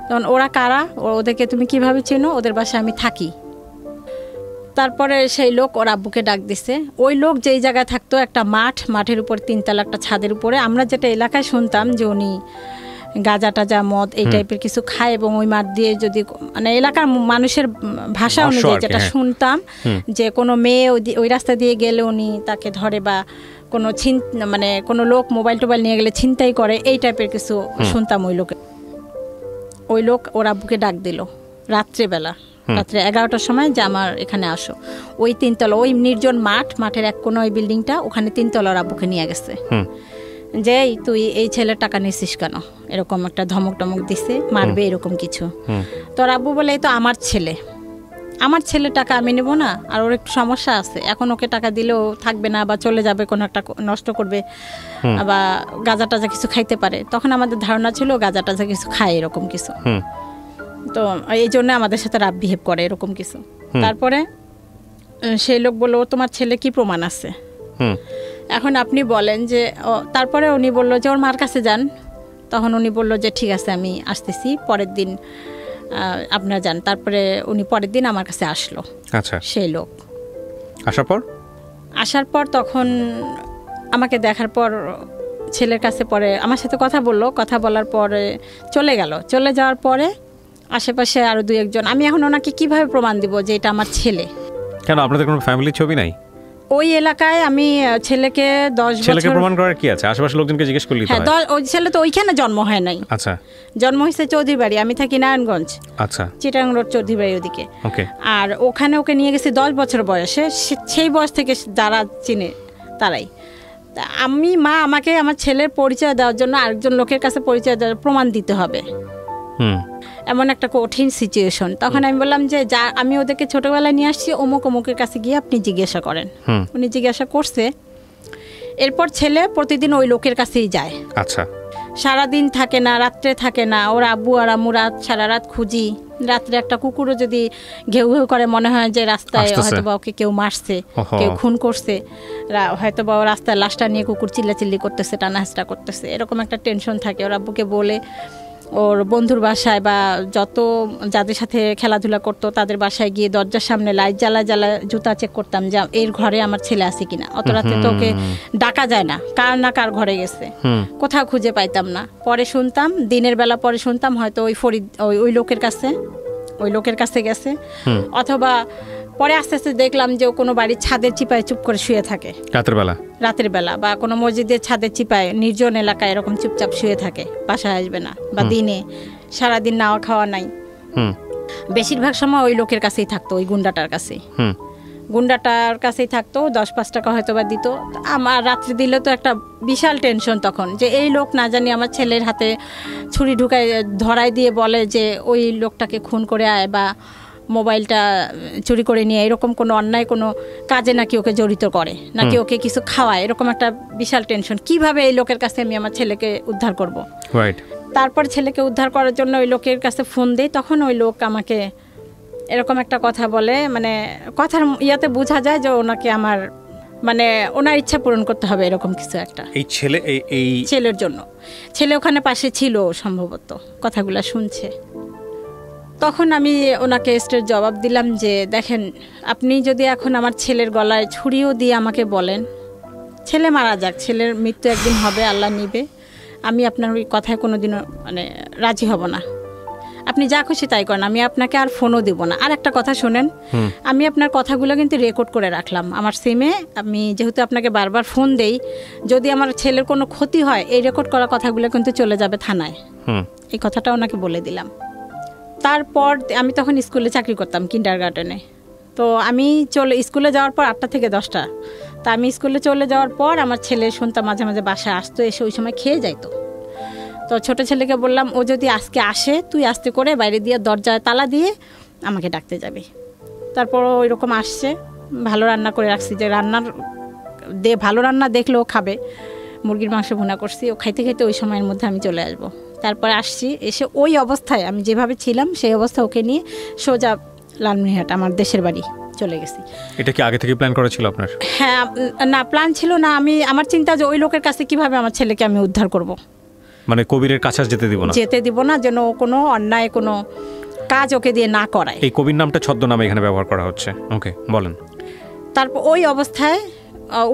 তখন ওরা কারা, ওদেরকে তুমি কিভাবে চেনো? ওদের বাসায় আমি থাকি। তারপরে সেই লোক ওর আব্বুকে ডাক দিছে। ওই লোক যেই জায়গায় থাকতো একটা মাঠের উপর 3 তলা একটা ছাদের উপরে, আমরা যেটা এলাকায় শুনতাম যে উনি গাঁজা টাজা মদ এই টাইপের কিছু খায়, এবং ওই মাঠ দিয়ে যদি মানে এলাকার মানুষের ভাষা অনুযায়ী যেটা শুনতাম যে কোনো মেয়ে ওই রাস্তা দিয়ে গেলে উনি তাকে ধরে, বা কোনো মানে কোনো লোক মোবাইল টোবাইল নিয়ে গেলে ছিনতাই করে, এই টাইপের কিছু শুনতাম। ওই লোক ওর আব্বুকে ডাক দিল রাত্রে 11টার সময় যে আমার এখানে আসো। ওই 3 তলা, ওই নির্জন মাঠের এক কোণ ওই বিল্ডিংটা, ওখানে 3 তলার আব্বুকে নিয়ে গেছে। যে তুই এই ছেলের টাকা নিছিস কেন, এরকম একটা ধমক টমক দিছে, মারবে এরকম কিছু। তোর আব্বু বলে এই তো আমার ছেলে টাকা আমি নেবো না, আর ওর একটু সমস্যা আছে, এখন ওকে টাকা দিলেও থাকবে না, বা চলে যাবে, কোনো একটা নষ্ট করবে, বা গাঁজা টাজা কিছু খাইতে পারে। তখন আমাদের ধারণা ছিল গাঁজা টাজা কিছু খায় এরকম কিছু, তো এই জন্য আমাদের সাথে রাফ বিহেভ করে এরকম কিছু। তারপরে সেই লোক বললো তোমার ছেলে কি প্রমাণ আছে? এখন আপনি বলেন যে তারপরে উনি বলল যে ওর মার কাছে যান। তখন উনি বলল যে ঠিক আছে আমি আসতেছি, পরের দিন আপনারা যান। তারপরে উনি পরের দিন আমার কাছে আসলো। আচ্ছা, সেই লোক আসার পর তখন আমাকে দেখার পর ছেলের কাছে পরে আমার সাথে কথা বললো। কথা বলার পরে চলে গেল। চলে যাওয়ার পরে আশেপাশে আরও 2-1 জন, আমি এখন ওনাকে কিভাবে প্রমাণ দিব যে এটা আমার ছেলে? কেন আপনাদের কোনো ফ্যামিলির ছবি নাই ওই এলাকায়? আমি ছেলেকে 10 বছর, ছেলেকে প্রমাণ করার কি আছে? আশেপাশের লোকজনকে জিজ্ঞেস করলি তো? হ্যাঁ, ওই ছেলে তো ওইখানে জন্ম হয় নাই। আচ্ছা, জন্ম হয়েছে চৌধুরী বাড়ি, আমি থাকি নারায়ণগঞ্জ। আচ্ছা, চিটাগাং রোড চৌধুরী বাড়ি ওদিকে। ওকে। আর ওখানে ওকে নিয়ে গেছি 10 বছর বয়সে। সেই বয়স থেকে যারা চিনে তারাই। আমি আমাকে আমার ছেলের পরিচয় দেওয়ার জন্য আরেকজন লোকের কাছে পরিচয় দেওয়ার প্রমাণ দিতে হবে, এমন একটা কঠিন সিচুয়েশন। তখন আমি বললাম যে আমি ওদেরকে ছোটবেলায় নিয়ে আসছি, অমুকের কাছে গিয়ে আপনি জিজ্ঞাসা করেন। উনি জিজ্ঞাসা করছে। এরপর ছেলে প্রতিদিন ওই লোকের কাছেই যায়। আচ্ছা, সারাদিন থাকে না, রাত্রে থাকে না। ওর আব্বু আর আম্মু সারা রাত খুঁজি। রাত্রে একটা কুকুরও যদি ঘেউ ঘেউ করে, মনে হয় যে রাস্তায় হয়তো বা ওকে কেউ মারছে, কেউ খুন করছে, হয়তো বা রাস্তায় লাশটা নিয়ে কুকুর চিল্লাচিল্লি করতেছে, টানাহাসটা করতেছে, এরকম একটা টেনশন থাকে। ওর আব্বুকে বলে ওর বন্ধুর বাসায় বা যাদের সাথে খেলাধুলা করতো তাদের বাসায় গিয়ে দরজার সামনে লাইট জ্বালা জুতা চেক করতাম যে এর ঘরে আমার ছেলে আছে কিনা। অত রাতে তো ওকে ডাকা যায় না, কার ঘরে গেছে, কোথাও খুঁজে পাইতাম না। পরে শুনতাম, দিনের বেলা পরে শুনতাম হয়তো ওই লোকের কাছে গেছে, অথবা পরে আস্তে আস্তে দেখলাম যে ও কোনো বাড়ির ছাদের চিপায় চুপ করে শুয়ে থাকে রাতের বেলা, বা কোনো মসজিদের ছাদের চিপায় নির্জন এলাকায় এরকম চুপচাপ শুয়ে থাকে, বাসায় আসবে না, বা দিনে সারাদিন নাওয়া খাওয়া নাই। বেশিরভাগ সময় ওই লোকের কাছেই থাকতো, ওই গুন্ডাটার কাছেই থাকতো। 10-5 টাকা হয়তো বা দিত। আমার রাত্রে দিলে তো একটা বিশাল টেনশন তখন, যে এই লোক না জানি আমার ছেলের হাতে ছুরি ঢুকায় ধরাই দিয়ে বলে যে ওই লোকটাকে খুন করে আয়, বা মোবাইলটা চুরি করে নিয়ে এরকম কোনো অন্যায় কোনো কাজে নাকি ওকে জড়িত করে, নাকি ওকে কিছু খাওয়ায়, এরকম একটা বিশাল টেনশন। কিভাবে এই লোকের কাছে আমি আমার ছেলেকে উদ্ধার করব। তারপর ছেলেকে উদ্ধার করার জন্য ওই লোকের কাছে ফোন দেই। তখন ওই লোক আমাকে এরকম একটা কথা বলে, মানে কথার ইয়াতে বোঝা যায় যে ওনাকে আমার ওনার ইচ্ছা পূরণ করতে হবে, এরকম কিছু একটা। এই ছেলের জন্য ছেলে ওখানে পাশে ছিল সম্ভবত, কথাগুলো শুনছে। তখন আমি ওনাকে স্ট্রেট জবাব দিলাম যে দেখেন, আপনি যদি এখন আমার ছেলের গলায় ছুরিও দিয়ে আমাকে বলেন ছেলে মারা যাক, ছেলের মৃত্যু একদিন হবে, আল্লাহ নিবে, আমি আপনার ওই কথায় কোনোদিনও রাজি হব না। আপনি যা খুশি তাই করেন, আমি আপনাকে আর ফোনও দিব না। আর একটা কথা শোনেন, আমি আপনার কথাগুলো কিন্তু রেকর্ড করে রাখলাম আমার সিমে। আমি যেহেতু আপনাকে বারবার ফোন দেই, যদি আমার ছেলের কোনো ক্ষতি হয়, এই রেকর্ড করা কথাগুলো কিন্তু চলে যাবে থানায়। এই কথাটা ওনাকে বলে দিলাম। তারপর আমি তখন স্কুলে চাকরি করতাম, কিন্ডারগার্টেনে। তো আমি স্কুলে যাওয়ার পর 8টা থেকে 10টা, তা আমি স্কুলে চলে যাওয়ার পর আমার ছেলে শুনতাম মাঝে মাঝে বাসায় আসতো, এসে ওই সময় খেয়ে যাইতো। তো ছোট ছেলেকে বললাম, ও যদি আজকে আসে তুই আস্তে করে বাইরে দিয়ে দরজায় তালা দিয়ে আমাকে ডাকতে যাবি। তারপর ওই রকম আসছে, ভালো রান্না করে রাখছি, যে ভালো রান্না দেখলেও খাবে। মুরগির মাংস ভুনা করছি, ও খাইতে খাইতে ওই সময়ের মধ্যে আমি চলে আসবো। তারপরে আসছি, এসে ওই অবস্থায় আমি যেভাবে ছিলাম সেই অবস্থা ওকে নিয়ে সোজা লালমনিরহাট আমার দেশের বাড়ি চলে গেছি। এটা কি আগে থেকে প্ল্যান করা ছিল আপনার? হ্যাঁ, না প্ল্যান ছিল না। আমার চিন্তা যে ওই লোকের কাছে কিভাবে আমার ছেলেকে আমি উদ্ধার করব, কবিরের কাছে যেতে দিব না, যেন কোনো অন্যায় কোনো কাজ ওকে দিয়ে না করায়। এই কবির নামটা ছদ্মনামে এখানে ব্যবহার করা হচ্ছে। ওকে, বলেন। তারপর ওই অবস্থায়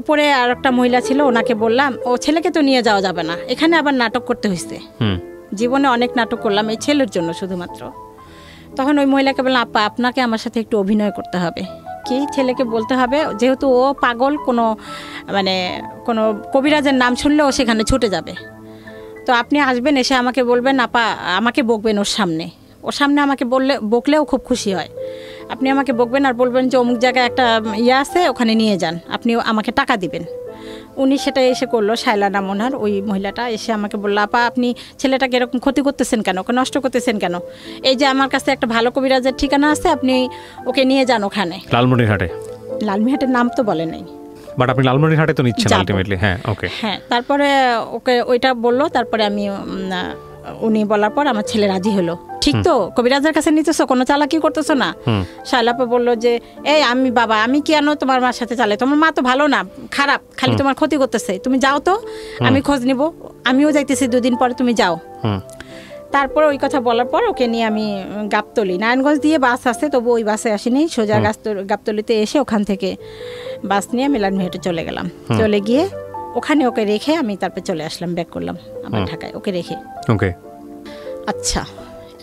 উপরে আর একটা মহিলা ছিল, ওনাকে বললাম ও ছেলেকে তো নিয়ে যাওয়া যাবে না, এখানে আবার নাটক করতে হয়েছে। জীবনে অনেক নাটক করলাম এই ছেলের জন্য শুধুমাত্র। তখন ওই মহিলাকে বললাম, আপা আপনাকে আমার সাথে একটু অভিনয় করতে হবে। কি ছেলেকে বলতে হবে, যেহেতু ও পাগল, কোনো কবিরাজের নাম শুনলে ও সেখানে ছুটে যাবে। তো আপনি আসবেন, এসে আমাকে বলবেন, আপা আমাকে বকবেন ওর সামনে আমাকে বকলেও খুব খুশি হয়। আপনি আমাকে বকবেন আর বলবেন যে অমুক জায়গায় একটা আছে, ওখানে নিয়ে যান, আপনি আমাকে টাকা দিবেন। উনি সেটা এসে করলো, শায়লা নাম ওনার, ওই মহিলাটা এসে আমাকে বললো, আপা আপনি ছেলেটাকে এরকম ক্ষতি করতেছেন কেন, ওকে নষ্ট করতেছেন কেন? এই যে আমার কাছে একটা ভালো কবিরাজের ঠিকানা আছে, আপনি ওকে নিয়ে যান ওখানে। লালমনিরহাটের নাম তো বলে নাই, বাট আপনি লালমনিরহাটে তো নিচ্ছেন আলটিমেটলি। হ্যাঁ, ওকে। হ্যাঁ, তারপরে ওকে ওইটা বললো। তারপরে আমি উনি বলার পর আমার ছেলে রাজি হলো। ঠিক তো, কবিরাজের কাছে নিতেছো, কোনো চালাকি করতেছো না। শায়লাপা বললো যে এই বাবা আমি কেন তোমার মার সাথে চালাই, তোমার মা তো ভালো না, খারাপ, খালি তোমার ক্ষতি করতেছে, তুমি যাও তো, আমি খোঁজ নিব, আমিও যাইতেছি 2 দিন পরে, তুমি যাও। তারপর ওই কথা বলার পর ওকে নিয়ে আমি গাবতলী, নারায়ণগঞ্জ দিয়ে বাস আছে, তবু ওই বাসে আসিনি, সোজা গাবতলীতে এসে ওখান থেকে বাস নিয়ে মিলানমেহেটে চলে গেলাম। চলে গিয়ে ওখানে ওকে রেখে আমি তারপর চলে আসলাম, ব্যাক করলাম আমার ঢাকায় ওকে রেখে। ওকে, আচ্ছা,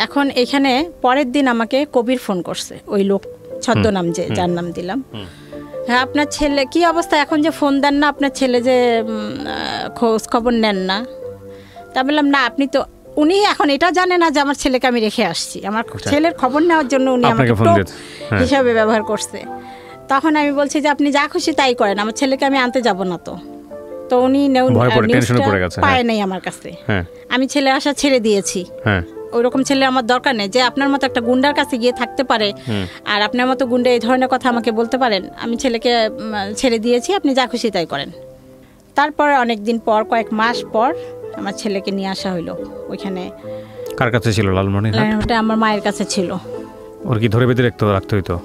এখন এখানে পরের দিন আমাকে কবির ফোন করছে, ওই লোক ছদ্মনাম যার নাম দিলাম। হ্যাঁ, আপনার ছেলে কি অবস্থা, এখন যে ফোন দেন না, আপনার ছেলে যে খোঁজ খবর নেন না। তা বললাম না, আপনি তো, উনি এখন এটা জানে না যে আমার ছেলেকে আমি রেখে আসছি, আমার ছেলের খবর নেওয়ার জন্য উনি আমাকে হিসাবে ব্যবহার করছে। তখন আমি বলছি যে আপনি যা খুশি তাই করেন, আমার ছেলেকে আমি আনতে যাব না। তো উনি পায় নাই আমার কাছে, আমি ছেলে আসা ছেড়ে দিয়েছি। ওইরকম ছেলে আমার দরকার নেই যে আপনার মতো একটা গুন্ডার কাছে গিয়ে থাকতে পারে, আর আপনার মতো গুন্ডা এই ধরনের কথা আমাকে বলতে পারেন। আমি ছেলেকে ছেড়ে দিয়েছি, আপনি যা খুশি তাই করেন। তারপরে অনেক দিন পর, কয়েক মাস পর আমার ছেলেকে নিয়ে আসা হইলো ওইখানে। কার কাছে ছিল? লালমনিরহাটে আমার মায়ের কাছে ছিল। ওর কি ধরে বেঁধে রাখতে হইতো?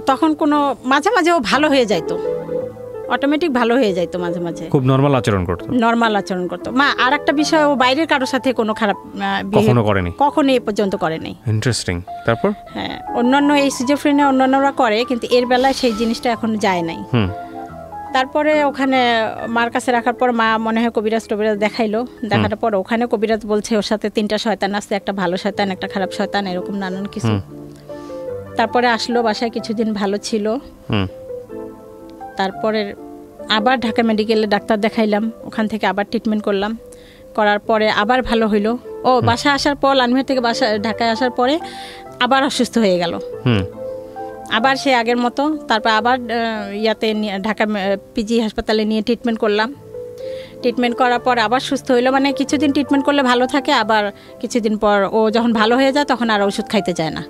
তখন কোনো মাঝে মাঝে ও ভালো হয়ে যাইতো, অটোমেটিক ভালো হয়ে যাইতো, মাঝে মাঝে খুব নরমাল আচরণ করতো। মা আর একটা বিষয়, ও বাইরের কারোর সাথে কোনো খারাপ কখনো এই পর্যন্ত করেনি। ইন্টারেস্টিং। তারপর হ্যাঁ, অন্যান্য এই সিজোফ্রেনিয়া অন্যান্যরা করে, কিন্তু এর বেলায় সেই জিনিসটা এখন যায় নাই। তারপরে ওখানে মার কাছে রাখার পর মা মনে হয় কবিরাজ দেখাইলো। দেখার পর ওখানে কবিরাজ বলছে ওর সাথে 3টা শয়তান আছে, একটা ভালো শয়তান, একটা খারাপ শয়তান, এরকম নানান কিছু। তারপরে আসলো বাসায়, কিছুদিন ভালো ছিল। তারপরে আবার ঢাকা মেডিকেলে ডাক্তার দেখাইলাম, ওখান থেকে আবার ট্রিটমেন্ট করলাম, করার পরে আবার ভালো হইলো। ও বাসায় আসার পর, লালমনিরহাট থেকে ঢাকায় আসার পরে আবার অসুস্থ হয়ে গেল, আবার সে আগের মতো। তারপর আবার ইয়াতে ঢাকা পিজি হাসপাতালে নিয়ে ট্রিটমেন্ট করলাম। ট্রিটমেন্ট করার পর আবার সুস্থ হইলো, মানে কিছুদিন ট্রিটমেন্ট করলে ভালো থাকে, আবার কিছুদিন পর ও যখন ভালো হয়ে যায় তখন আর ওষুধ খাইতে চায় না,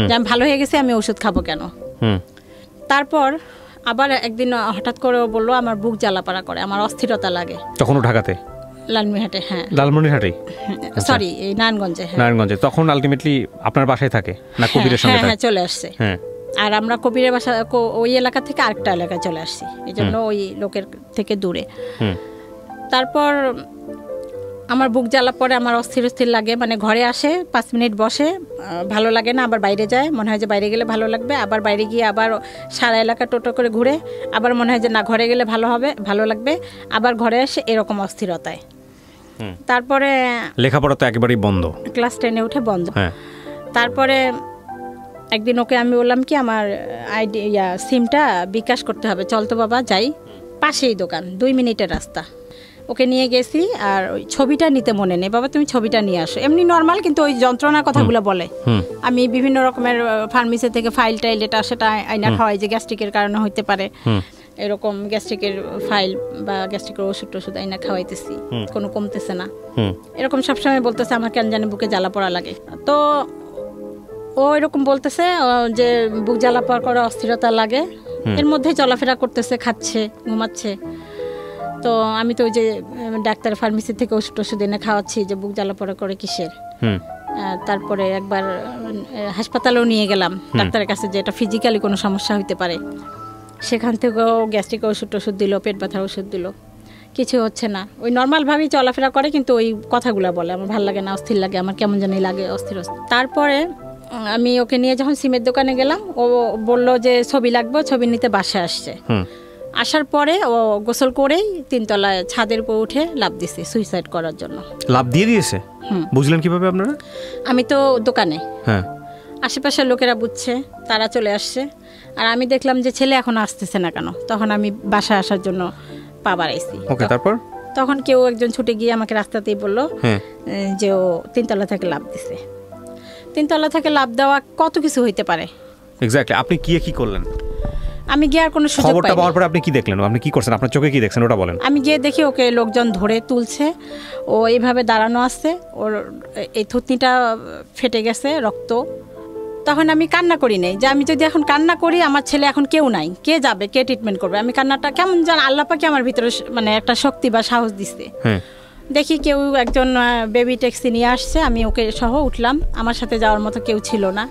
যে আমি ভালো হয়ে গেছি, আমি ওষুধ খাবো কেন। তারপর আবার একদিন হঠাৎ করে ও বললো আমার বুক জ্বালাপাড়া করে, আমার অস্থিরতা লাগে। তখন ঢাকাতে? লালমনিরহাটে। হ্যাঁ, লালমনিরহাটে, সরি এই নারায়ণগঞ্জে। তখন আলটিমেটলি আপনার বাসায় থাকে না কবিরের সঙ্গে? হ্যাঁ, চলে আসছে। আর আমরা কবিরের বাসা ওই এলাকা থেকে আরেকটা এলাকায় চলে আসছি, এই জন্য ওই লোকের থেকে দূরে। তারপর আমার বুক জ্বালা পরে, আমার অস্থির লাগে, মানে ঘরে আসে 5 মিনিট বসে, ভালো লাগে না, আবার বাইরে যায়, মনে হয় যে বাইরে গেলে ভালো লাগবে, আবার বাইরে গিয়ে আবার সারা এলাকা টোটো করে ঘুরে, আবার মনে হয় যে না ঘরে গেলে ভালো লাগবে, আবার ঘরে আসে, এরকম অস্থিরতায়। তারপরে লেখাপড়া তো একেবারেই বন্ধ, ক্লাস 10-এ উঠে বন্ধ। তারপরে একদিন ওকে আমি বললাম কি আমার সিমটা বিকাশ করতে হবে, চল তো বাবা যাই, পাশেই দোকান, 2 মিনিটের রাস্তা। ওকে নিয়ে গেছি, আর ওই ছবিটা নিতে মনে নেই, বাবা তুমি ছবিটা নিয়ে আসো, এমনি নর্মাল, কিন্তু ওই যন্ত্রণার কথাগুলো বলে। আমি বিভিন্ন রকমের ফার্মেসি থেকে ফাইল টাইল এটা সেটা আইনা খাওয়াই, যে গ্যাস্ট্রিকের কারণে হইতে পারে, এরকম গ্যাস্ট্রিকের ফাইল বা গ্যাস্ট্রিকের ওষুধ আইনা খাওয়াইতেছি, কোনো কমতেছে না, এরকম সবসময় বলতেছে আমার কেন জানি বুকে জ্বালা পড়া লাগে। তো ও এরকম বলতেছে যে বুক জ্বালা পড়া করে অস্থিরতা লাগে, এর মধ্যেই চলাফেরা করতেছে, খাচ্ছে, ঘুমাচ্ছে। তো আমি তো ওই যে ডাক্তার ফার্মেসি থেকে ওষুধ এনে খাওয়াচ্ছি, যে বুক জ্বালা পড়া করে কিসের। তারপরে একবার হাসপাতালেও নিয়ে গেলাম ডাক্তারের কাছে, যে এটা ফিজিক্যালি কোনো সমস্যা হইতে পারে। সেখান থেকেও গ্যাস্ট্রিক ওষুধ দিল, পেট ব্যথার ওষুধ দিল, কিছু হচ্ছে না। ওই নর্মালভাবেই চলাফেরা করে, কিন্তু ওই কথাগুলো বলে আমার ভালো লাগে না, অস্থির লাগে, আমার কেমন জানি লাগে, অস্থির। তারপরে আমি ওকে নিয়ে যখন সিমের দোকানে গেলাম, ও বলল যে ছবি লাগবে, ছবি নিতে বাসায় আসছে। আসার পরে ও গোসল করেই 3 তলায় ছাদের উপর উঠে লাফ দিছে সুইসাইড করার জন্য। লাফ দিয়ে দিয়েছে? বুঝলেন কিভাবে আপনারা? আমি তো দোকানে, আশেপাশের লোকেরা বুঝছে, তারা চলে আসছে, আর আমি দেখলাম যে ছেলে এখন আসতেছে না কেন, তখন আমি বাসায় আসার জন্য পা বাড়াইছি। তখন কেউ একজন ছুটে গিয়ে আমাকে রাস্তাতেই বললো যে ও 3 তলা থেকে লাফ দিছে। 3 তলা থেকে লাফ দেওয়া কত কিছু হইতে পারে। এক্স্যাক্টলি। আপনি কি করলেন? আমি গিয়ে আর কোনো সুযোগ পাইনি। খবরটা পাওয়ার পরে আপনি কি দেখলেন? আপনি কি করছেন? আপনার চোখে কি দেখছেন ওটা বলেন। আমি গিয়ে দেখি ওকে লোকজন ধরে তুলছে, ও এইভাবে দাঁড়ানো আছে, ওর এই থুতনিটা ফেটে গেছে, রক্ত। তখন আমি কান্না করি নাই, যে আমি যদি এখন কান্না করি, আমার ছেলে এখন কেউ নাই, কে যাবে, কে ট্রিটমেন্ট করবে। আমি কান্নাটা কেমন জান, আল্লাহ পাকে আমার ভিতরে মানে একটা শক্তি বা সাহস দিচ্ছে। দেখি কেউ একজন বেবি ট্যাক্সি নিয়ে আসছে, আমি ওকে সহ উঠলাম। আমার সাথে যাওয়ার মতো কেউ ছিল না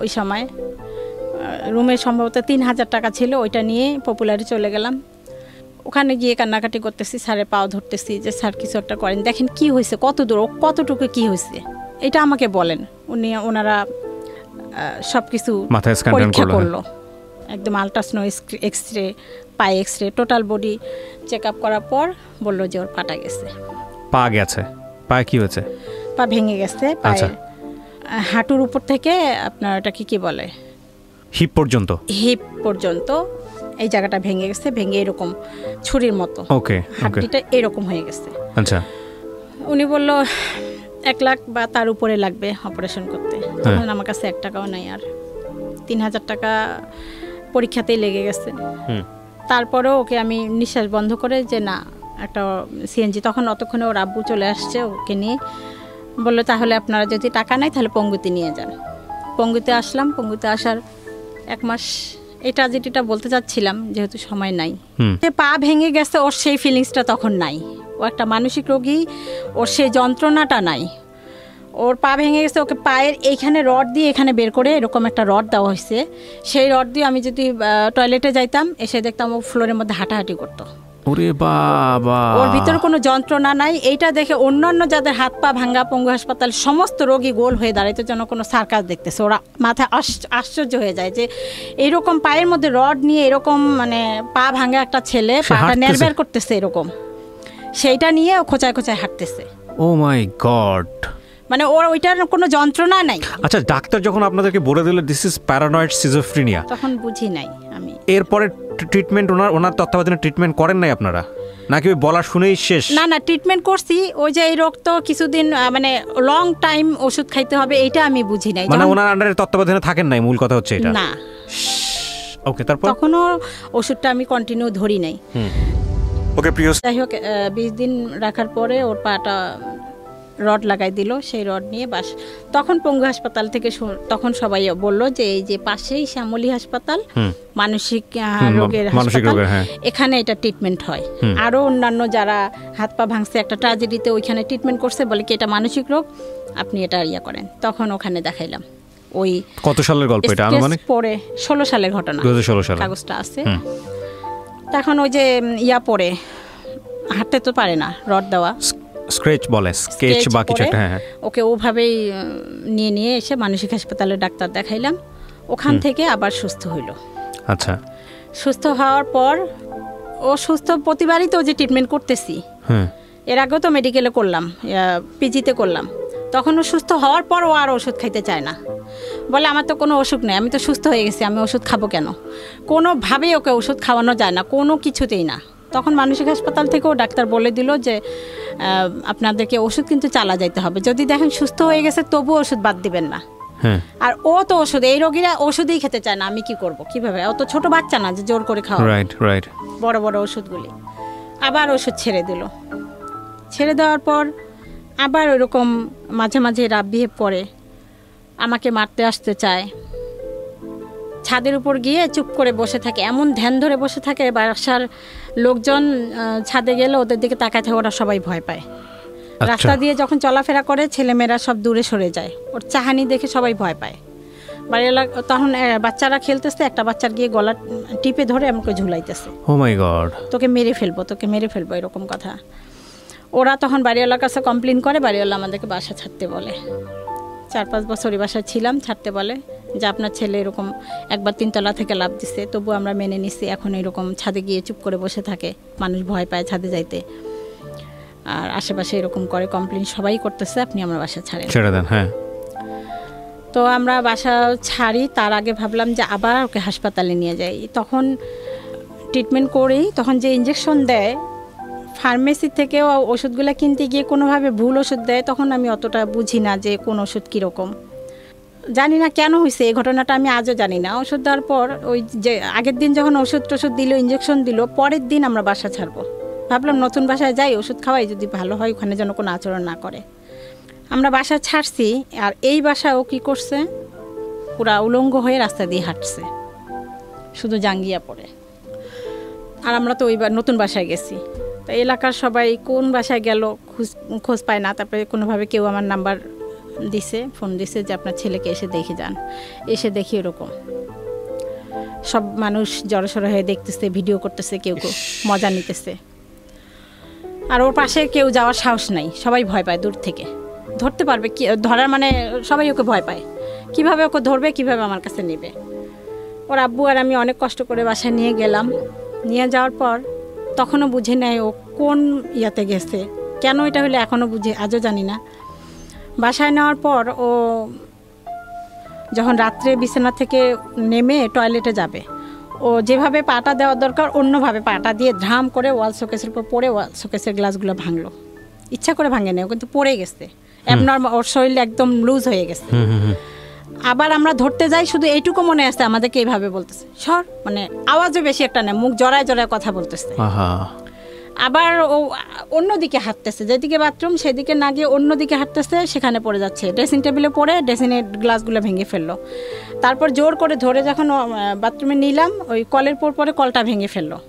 ওই সময়। রুমে সম্ভবত 3,000 টাকা ছিল, ওইটা নিয়ে পপুলারে চলে গেলাম। ওখানে গিয়ে কান্নাকাটি করতেছি, স্যারের পাও ধরতেছি যে স্যার কিছু একটা করেন, দেখেন কি হয়েছে, কত দূর, কতটুকু কি হয়েছে এটা আমাকে বলেন। ওনারা সব কিছু পরীক্ষা করলো, একদম আলট্রাসাউন্ড, এক্সরে, পায়ে X-ray, total body check up করার পর বললো যে ওর পাটা গেছে। পা গেছে? পায়ে কি হয়েছে? পা ভেঙে গেছে, পায়ে হাঁটুর উপর থেকে আপনার ওটাকে কি বলে, হিপ পর্যন্ত, হিপ পর্যন্ত এই জায়গাটা ভেঙে গেছে, ভেঙে এরকম ছুরির মতো হাড্ডিটা এরকম হয়ে গেছে। আচ্ছা। উনি বলল 1 লাখ বা তার উপরে লাগবে অপারেশন করতে। তখন আমার কাছে 1 টাকাও নাই, আর 3,000 টাকা পরীক্ষাতেই লেগে গেছে। তারপরেও ওকে আমি নিঃশ্বাস বন্ধ করে যে না, একটা সিএনজি, তখন অতক্ষণে ওর আব্বু চলে আসছে, ওকে নিয়ে বললো তাহলে আপনারা যদি টাকা নাই তাহলে পঙ্গুতে নিয়ে যান। পঙ্গুতে আসলাম। পঙ্গুতে আসার 1 মাস, এটা যেটা বলতে চাচ্ছিলাম যেহেতু সময় নাই, যে পা ভেঙে গেছে ওর সেই ফিলিংসটা তখন নাই। ও একটা মানসিক রোগী, ওর সেই যন্ত্রণাটা নাই। ওর পা ভেঙে গেছে, ওকে পায়ের এইখানে রড দিয়ে এখানে বের করে এরকম একটা রড দেওয়া হয়েছে। সেই রড দিয়ে আমি যদি টয়লেটে যাইতাম, এসে দেখতাম ও ফ্লোরের মধ্যে হাঁটাহাঁটি করতো। ওরে বাবা, ওর ভিতরে কোনো যন্ত্রণা নাই। এইটা দেখে অন্যান্য যাদের হাত পা ভাঙ্গা পঙ্গু হাসপাতাল সমস্ত রোগী গোল হয়ে দাঁড়াইতে যেন কোনো সার্কাস দেখতেছে। ওরা মাথায় আশ্চর্য হয়ে যায় যে এরকম পায়ের মধ্যে রড নিয়ে এরকম মানে পা ভাঙ্গা একটা ছেলে পাটা নেড়বের করতেছে এরকম, সেইটা নিয়ে ও খোঁচায় খোঁচায় হাঁটতেছে। ও মাই গড, মানে ওর ওইটার কোনো যন্ত্রণা নাই। আচ্ছা, ডাক্তার যখন আপনাদেরকে বলে দিল দিস ইজ প্যারানয়েড সিজোফ্রেনিয়া, তখন বুঝি নাই আমি। এরপরে ট্রিটমেন্ট ওনার তত্ত্বাবধানে ট্রিটমেন্ট করেন নাই আপনারা, নাকি ওই বলা শুনেই শেষ? না না, ট্রিটমেন্ট করছি। ওই যে এই রোগ তো কিছুদিন মানে লং টাইম ওষুধ খাইতে হবে, এইটা আমি বুঝি নাই। মানে ওনার আন্ডারে তত্ত্বাবধানে থাকেন নাই, মূল কথা হচ্ছে এটা। না, ওকে। তারপর তখনও ওষুধটা আমি কন্টিনিউ ধরি নাই। ওকে প্রিয়, যাই হোক 20 দিন রাখার পরে ওর পাটা রড লাগাই দিল। সেই রড নিয়ে বাস, তখন পঙ্গু হাসপাতাল থেকে তখন সবাই বলল যে এই যে পাশেই শ্যামলী হাসপাতাল, মানসিক রোগের হাসপাতাল, এখানে এটা ট্রিটমেন্ট হয়। আরও অন্যান্য যারা হাত পা ভাঙছে একটা ট্র্যাজেডিতে ওইখানে ট্রিটমেন্ট করছে, বলে কি এটা মানসিক রোগ, আপনি এটা ইয়া করেন। তখন ওখানে দেখাইলাম। ওই কত সালের গল্প এটা? আনুমানিক পরে 16 সালের ঘটনা, 2016 সালে কাগজটা আছে। তখন ওই যে ইয়া পরে হাঁটতে তো পারে না, রড দেওয়া, স্ক্র্যাচ বলে, স্কেচ বা কিছু একটা। হ্যাঁ, ওকে ওভাবেই নিয়ে এসে মানসিক হাসপাতালে ডাক্তার দেখাইলাম। ওখান থেকে আবার সুস্থ হইল। আচ্ছা, সুস্থ হওয়ার পর ও সুস্থ প্রতিবারই তো যে ট্রিটমেন্ট করতেছি, এর আগেও তো মেডিকেলে করলাম, পিজিতে করলাম। তখন ও সুস্থ হওয়ার পর ও আর ওষুধ খাইতে চায় না, বলে আমার তো কোনো অসুখ নেই, আমি তো সুস্থ হয়ে গেছি, আমি ওষুধ খাবো কেন? কোনোভাবেই ওকে ওষুধ খাওয়ানো যায় না, কোনো কিছুতেই না। তখন মানসিক হাসপাতাল থেকেও ডাক্তার বলে দিল যে আপনাদেরকে ওষুধ কিন্তু চালা যাইতে হবে, যদি দেখেন সুস্থ হয়ে গেছে তবু ওষুধ বাদ দিবেন না। আর ও তো ওষুধ, এই রোগীরা ওষুধই খেতে চায় না, আমি কি করব, কিভাবে? ও তো ছোট বাচ্চা না যে জোর করে খাওয়া, বড় বড় ওষুধগুলি। আবার ওষুধ ছেড়ে দিল। ছেড়ে দেওয়ার পর আবার ওইরকম মাঝে মাঝে রাব বিহেভ করে, আমাকে মারতে আসতে চায়। ছাদের উপর গিয়ে চুপ করে বসে থাকে, এমন ধ্যান ধরে বসে থাকে, বাসার লোকজন ছাদে গেলে ওদের দিকে তাকায় থাকে, ওরা সবাই ভয় পায়। রাস্তা দিয়ে যখন চলাফেরা করে ছেলেমেয়েরা সব দূরে সরে যায়, ওর চাহানি দেখে সবাই ভয় পায়। বাড়িওয়ালা তখন বাচ্চারা খেলতেছে, একটা বাচ্চার গিয়ে গলা টিপে ধরে আমাকে ঝুলাইতেছে, ও মাই গড, তোকে মেরে ফেলবো, তোকে মেরে ফেলবো, এরকম কথা। ওরা তখন বাড়িওয়ালার কাছে কমপ্লেন করে, বাড়িওয়ালা আমাদেরকে বাসা ছাড়তে বলে। 4-5 বছর ওই বাসায় ছিলাম, ছাড়তে বলে যে আপনার ছেলে এরকম একবার 3 তলা থেকে লাফ দিছে, তবু আমরা মেনে নিছি। এখন এরকম ছাদে গিয়ে চুপ করে বসে থাকে, মানুষ ভয় পায় ছাদে যাইতে, আর আশেপাশে এরকম করে, কমপ্লেন সবাই করতেছে, আপনি আমার বাসা ছেড়ে দেন। হ্যাঁ, তো আমরা বাসা ছাড়ি। তার আগে ভাবলাম যে আবার ওকে হাসপাতালে নিয়ে যাই। তখন ট্রিটমেন্ট করেই তখন যে ইঞ্জেকশন দেয় ফার্মেসি থেকেও ওষুধগুলো কিনতে গিয়ে কোনোভাবে ভুল ওষুধ দেয়, তখন আমি অতটা বুঝি না যে কোন ওষুধ কীরকম, জানি না কেন হয়েছে এই ঘটনাটা, আমি আজও জানি না। ওষুধ দেওয়ার পর ওই যে আগের দিন যখন ওষুধ টষুধ দিল, ইঞ্জেকশন দিল, পরের দিন আমরা বাসা ছাড়বো। ভাবলাম নতুন বাসায় যাই, ওষুধ খাওয়াই, যদি ভালো হয় ওখানে যেন কোনো আচরণ না করে। আমরা বাসা ছাড়ছি, আর এই বাসা ও কী করছে, পুরা উলঙ্গ হয়ে রাস্তা দিয়ে হাঁটছে, শুধু জাঙ্গিয়া পরে। আর আমরা তো ওইবার নতুন বাসায় গেছি, তো এলাকার সবাই কোন বাসায় গেল খোঁজ পায় না, তারপরে কোনোভাবে কেউ আমার নাম্বার দিছে, ফোন দিছে যে আপনার ছেলেকে এসে দেখে যান। এসে দেখি এরকম সব মানুষ জড়সড় হয়ে দেখতেছে, ভিডিও করতেছে, কেউ কেউ মজা নিতেছে। আর ওর পাশে কেউ যাওয়ার সাহস নাই, সবাই ভয় পায় দূর থেকে। ধরতে পারবে কি, ধরার মানে সবাই ওকে ভয় পায়, কিভাবে ওকে ধরবে, কিভাবে আমার কাছে নেবে। ওর আব্বু আর আমি অনেক কষ্ট করে বাসায় নিয়ে গেলাম। নিয়ে যাওয়ার পর তখনও বুঝে নেয় ও কোন ইয়াতে গেছে, কেন এটা হলে এখনও বুঝে, আজও জানি না। বাসায় নেওয়ার পর ও যখন রাত্রে বিছানা থেকে নেমে টয়লেটে যাবে, ও যেভাবে পাটা দেওয়ার দরকার অন্যভাবে পাটা দিয়ে ধাম করে ওয়াল শোকেসের উপর পড়ে ওয়াল শোকেসের গ্লাসগুলো ভাঙলো। ইচ্ছা করে ভাঙে নেই, ও কিন্তু পড়ে গেছে, অ্যাবনর্মাল, ওর শরীর একদম লুজ হয়ে গেছে। আবার আমরা ধরতে যাই, শুধু এইটুকু মনে আছে আমাদেরকে এইভাবে বলতেছে, সর, মানে আওয়াজও বেশি একটা নেই, মুখ জড়ায় জড়ায় কথা বলতেছে। আবার ও অন্যদিকে হাঁটতেছে, যেদিকে বাথরুম সেদিকে না গিয়ে অন্যদিকে হাঁটতেছে, সেখানে পড়ে যাচ্ছে। ড্রেসিং টেবিলে পড়ে ড্রেসিংয়ের গ্লাসগুলো ভেঙে ফেললো। তারপর জোর করে ধরে যখন বাথরুমে নিলাম, ওই কলের পরে কলটা ভেঙে ফেললো।